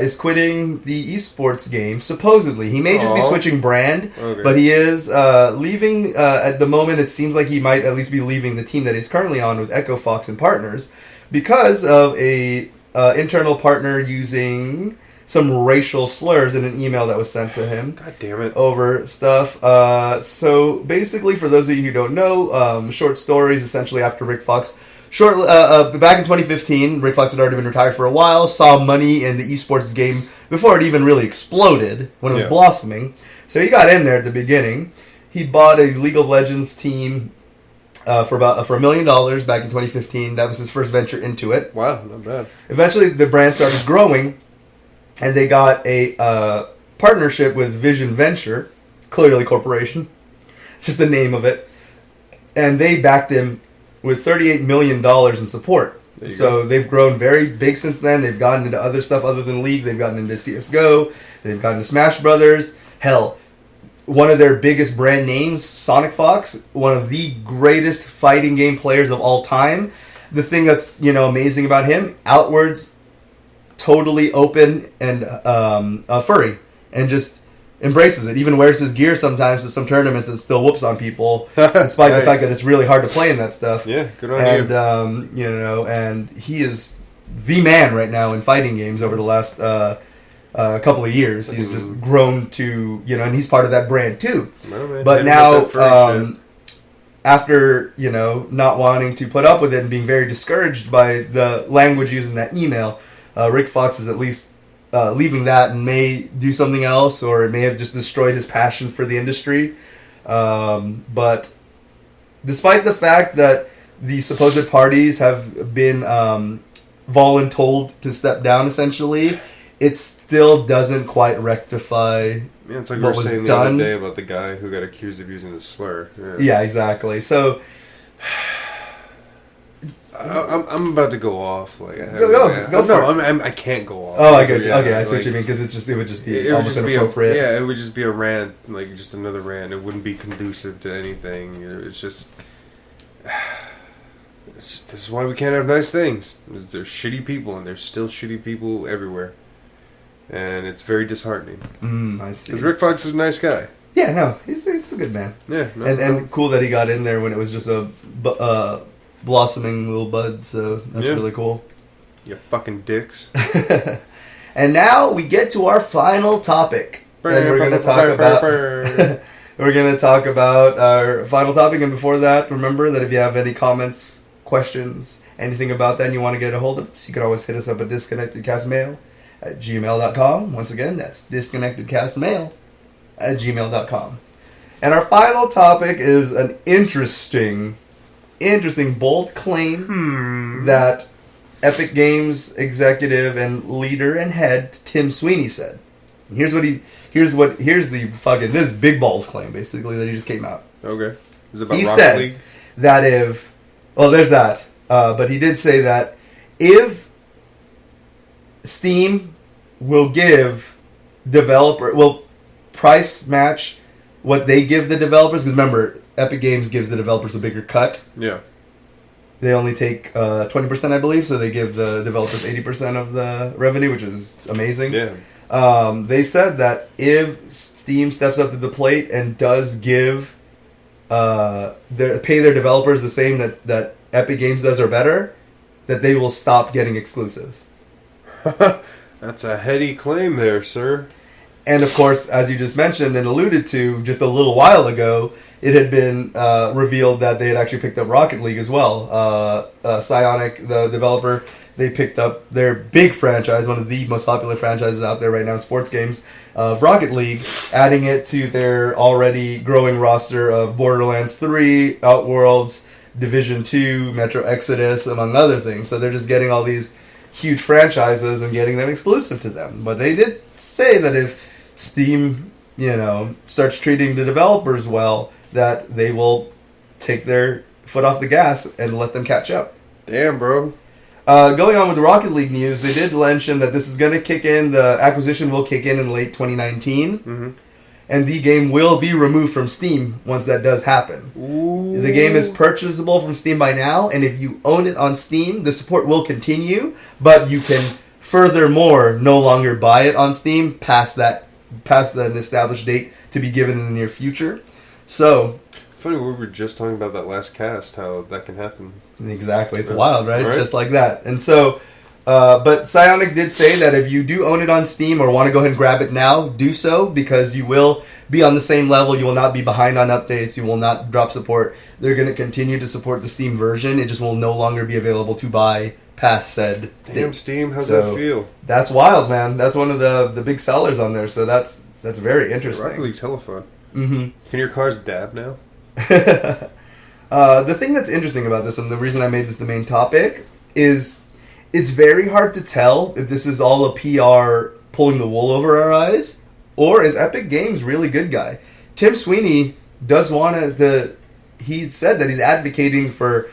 is quitting the eSports game, supposedly. He may just be switching brand, but he is leaving. At the moment, it seems like he might at least be leaving the team that he's currently on with Echo Fox and Partners because of a internal partner using some racial slurs in an email that was sent to him. God damn it. Over stuff. So basically, for those of you who don't know, short stories, essentially after Rick Fox... back in 2015, Rick Fox had already been retired for a while, saw money in the esports game before it even really exploded, when it was blossoming. So he got in there at the beginning. He bought a League of Legends team for $1 million back in 2015. That was his first venture into it. Wow, not bad. Eventually, the brand started growing, and they got a partnership with Vision Venture, clearly corporation. It's just the name of it. And they backed him with $38 million in support. So they've grown very big since then. They've gotten into other stuff other than League. They've gotten into CSGO. They've gotten to Smash Brothers. Hell, one of their biggest brand names, Sonic Fox, one of the greatest fighting game players of all time. The thing that's, amazing about him, outwards, totally open and furry, and just embraces it. Even wears his gear sometimes at some tournaments and still whoops on people, despite the fact that it's really hard to play in that stuff. Yeah, good on you. And he is the man right now in fighting games over the last couple of years. He's just grown to, and he's part of that brand too. But now, after, not wanting to put up with it and being very discouraged by the language used in that email, Rick Fox is at least leaving that and may do something else, or it may have just destroyed his passion for the industry. But despite the fact that the supposed parties have been voluntold to step down, essentially, it still doesn't quite rectify it's like what we were saying the other day about the guy who got accused of using the slur. Yeah, exactly. So I'm about to go off. Like, I can't go off. Oh, I get you. Okay, I see what you mean, because it would just be almost inappropriate. It would just be a rant, like just another rant. It wouldn't be conducive to anything. It's just this is why we can't have nice things. There's shitty people, and there's still shitty people everywhere, and it's very disheartening. I see. Because Rick Fox is a nice guy. Yeah, no, he's a good man. Yeah, and cool that he got in there when it was just a blossoming little bud, so that's really cool. You fucking dicks. And now we get to our final topic. And we're going to talk about we're going to talk about our final topic, and before that, remember that if you have any comments, questions, anything about that and you want to get a hold of us, you can always hit us up at disconnectedcastmail@gmail.com. Once again, that's disconnectedcastmail@gmail.com. And our final topic is an interesting, bold claim that Epic Games executive and leader and head Tim Sweeney said. And here's this big balls claim, basically, that he just came out. Okay. Is it about he Rocket said League? That there's that. But he did say that if Steam will price match what they give the developers, because remember, Epic Games gives the developers a bigger cut. Yeah. They only take 20%, I believe, so they give the developers 80% of the revenue, which is amazing. Yeah. They said that if Steam steps up to the plate and does give pay their developers the same that Epic Games does or better, that they will stop getting exclusives. That's a heady claim there, sir. And of course, as you just mentioned and alluded to just a little while ago, it had been revealed that they had actually picked up Rocket League as well. Psionic, the developer, they picked up their big franchise, one of the most popular franchises out there right now in sports games, of Rocket League, adding it to their already growing roster of Borderlands 3, Outworlds, Division 2, Metro Exodus, among other things. So they're just getting all these huge franchises and getting them exclusive to them. But they did say that if Steam, starts treating the developers well, that they will take their foot off the gas and let them catch up. Damn, bro. Going on with the Rocket League news, they did mention that this is going to kick in, the acquisition will kick in late 2019. Mm-hmm. And the game will be removed from Steam once that does happen. Ooh. The game is purchasable from Steam by now, and if you own it on Steam, the support will continue, but you can furthermore no longer buy it on Steam past an established date to be given in the near future. So, funny, we were just talking about that last cast, how that can happen. Exactly, it's wild, right? Just like that. And so, but Psionic did say that if you do own it on Steam or want to go ahead and grab it now, do so, because you will be on the same level. You will not be behind on updates. You will not drop support. They're going to continue to support the Steam version. It just will no longer be available to buy past said Damn, date. Steam, how's that feel? That's wild, man. That's one of the big sellers on there, so that's very interesting. Rocket League's hella fun. Mm-hmm. Can your cars dab now? The thing that's interesting about this, and the reason I made this the main topic, is it's very hard to tell if this is all a PR pulling the wool over our eyes, or is Epic Games really good guy? Tim Sweeney does want to... He said that he's advocating for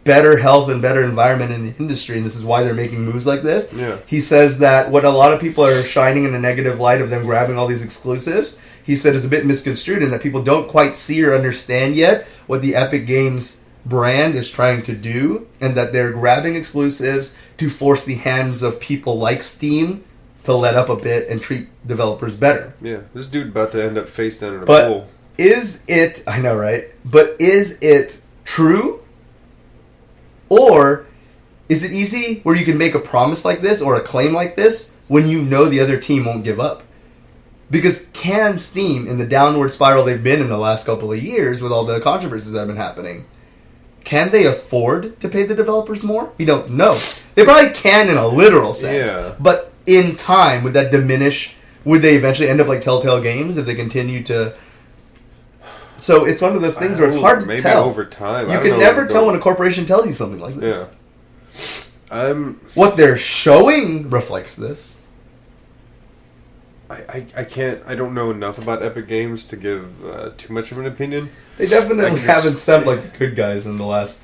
better health and better environment in the industry, and this is why they're making moves like this. Yeah. He says that what a lot of people are shining in a negative light of them grabbing all these exclusives, he said is a bit misconstrued in that people don't quite see or understand yet what the Epic Games brand is trying to do, and that they're grabbing exclusives to force the hands of people like Steam to let up a bit and treat developers better. Yeah, this dude about to end up face down in a But pool. is it, I know, right? But is it true? Or is it easy where you can make a promise like this or a claim like this when you know the other team won't give up? Because can Steam, in the downward spiral they've been in the last couple of years with all the controversies that have been happening, can they afford to pay the developers more? We don't know. They probably can in a literal sense. Yeah. But in time, would that diminish? Would they eventually end up like Telltale Games if they continue to... So it's one of those things where it's hard to tell. Maybe over time. You can never tell when a corporation tells you something like this. Yeah. What they're showing reflects this. I can't. I don't know enough about Epic Games to give too much of an opinion. They definitely haven't sent like the good guys in the last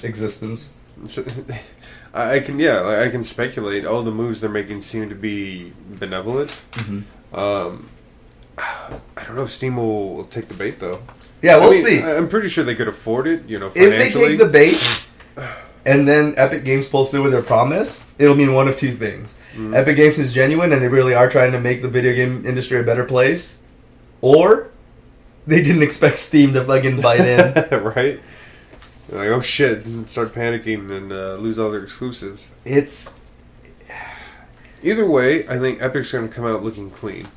existence. So, I can speculate. All the moves they're making seem to be benevolent. Mm-hmm. I don't know if Steam will take the bait though. Yeah, we'll see. I'm pretty sure they could afford it. Financially. If they take the bait, and then Epic Games pulls through with their promise, it'll mean one of two things. Mm. Epic Games is genuine and they really are trying to make the video game industry a better place, or they didn't expect Steam to fucking bite in. Right? They're like, oh shit, and start panicking and lose all their exclusives. Either way, I think Epic's going to come out looking clean.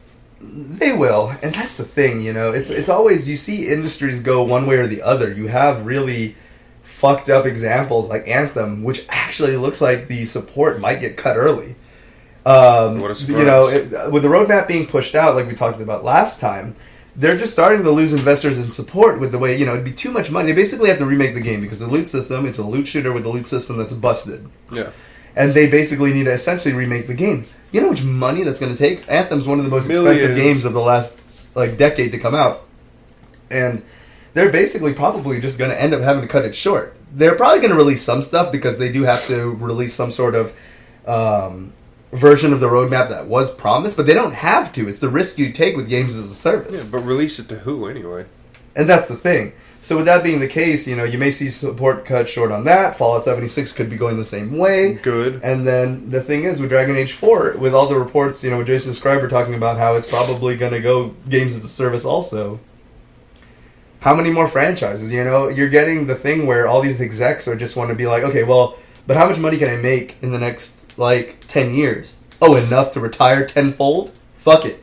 They will, and that's the thing, It's always, you see industries go one way or the other. You have really fucked up examples like Anthem, which actually looks like the support might get cut early. What a surprise. With the roadmap being pushed out, like we talked about last time, they're just starting to lose investors in support with the way, it'd be too much money. They basically have to remake the game because the loot system, it's a loot shooter with a loot system that's busted. Yeah. And they basically need to essentially remake the game. You know how much money that's going to take? Anthem's one of the most expensive games of the last decade to come out. And they're basically probably just going to end up having to cut it short. They're probably going to release some stuff because they do have to release some sort of version of the roadmap that was promised, but they don't have to. It's the risk you take with games as a service. Yeah, but release it to who anyway? And that's the thing. So with that being the case, you may see support cut short on that. Fallout 76 could be going the same way. Good. And then the thing is, with Dragon Age 4, with all the reports, with Jason Schreiber talking about how it's probably going to go games as a service also. How many more franchises? You're getting the thing where all these execs are just want to be like, okay, well, but how much money can I make in the next, 10 years? Oh, enough to retire tenfold? Fuck it.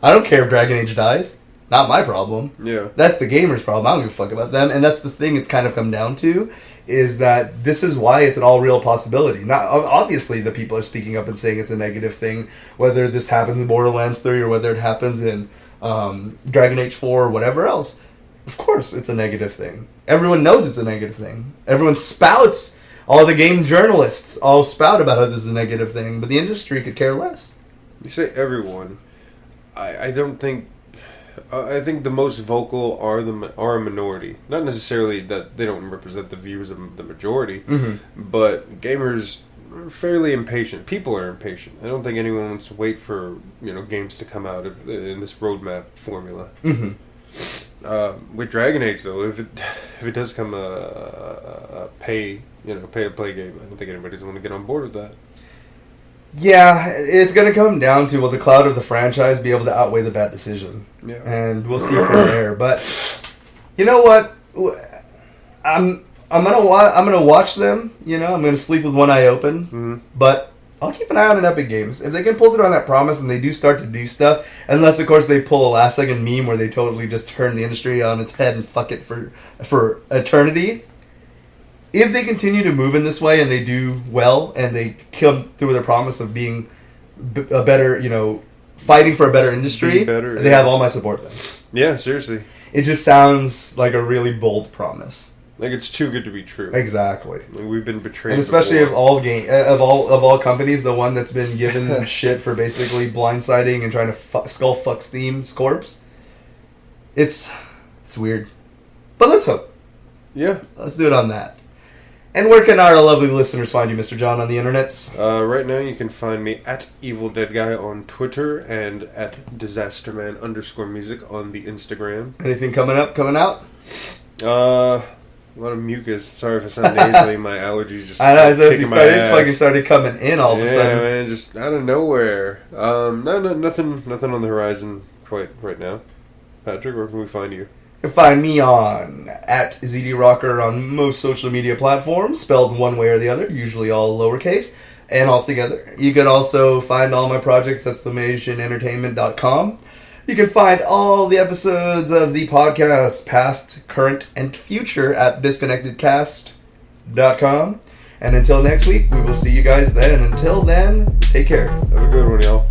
I don't care if Dragon Age dies. Not my problem. Yeah. That's the gamer's problem. I don't give a fuck about them. And that's the thing it's kind of come down to, is that this is why it's an all-real possibility. Not obviously, the people are speaking up and saying it's a negative thing, whether this happens in Borderlands 3 or whether it happens in Dragon Age 4 or whatever else. Of course it's a negative thing. Everyone knows it's a negative thing. Everyone spouts. All the game journalists all spout about how this is a negative thing, but the industry could care less. You say everyone. I don't think... I think the most vocal are a minority. Not necessarily that they don't represent the views of the majority, but gamers are fairly impatient. People are impatient. I don't think anyone wants to wait for games to come out in this roadmap formula. With Dragon Age, though, if it does come a pay to play game, I don't think anybody's going to get on board with that. Yeah, it's going to come down to, will the cloud of the franchise be able to outweigh the bad decision? Yeah. And we'll see from there. But you know what? I'm gonna watch them. I'm gonna sleep with one eye open. Mm-hmm. But I'll keep an eye on Epic Games. If they can pull through on that promise and they do start to do stuff, unless of course they pull a last second meme where they totally just turn the industry on its head and fuck it for eternity. If they continue to move in this way and they do well and they come through with their promise of being a better, fighting for a better industry, they have all my support then. Yeah, seriously. It just sounds like a really bold promise. Like it's too good to be true. Exactly. Like we've been betrayed. And especially of all companies, the one that's been given shit for basically blindsiding and trying to skull fuck Steam's corpse. It's weird. But let's hope. Yeah. Let's do it on that. And where can our lovely listeners find you, Mr. John, on the internets? Right now you can find me at EvilDeadGuy on Twitter and at DisasterMan_music on the Instagram. Anything coming out? A lot of mucus. Sorry if I sound nasally. My allergies just I know, kicking my ass. just fucking started coming in all of a sudden. Yeah, man, just out of nowhere. Nothing on the horizon quite right now. Patrick, where can we find you? You can find me on at ZDRocker on most social media platforms, spelled one way or the other, usually all lowercase and all together. You can also find all my projects at SlamasianEntertainment.com. You can find all the episodes of the podcast, past, current, and future at DisconnectedCast.com. And until next week, we will see you guys then. Until then, take care. Have a good one, y'all.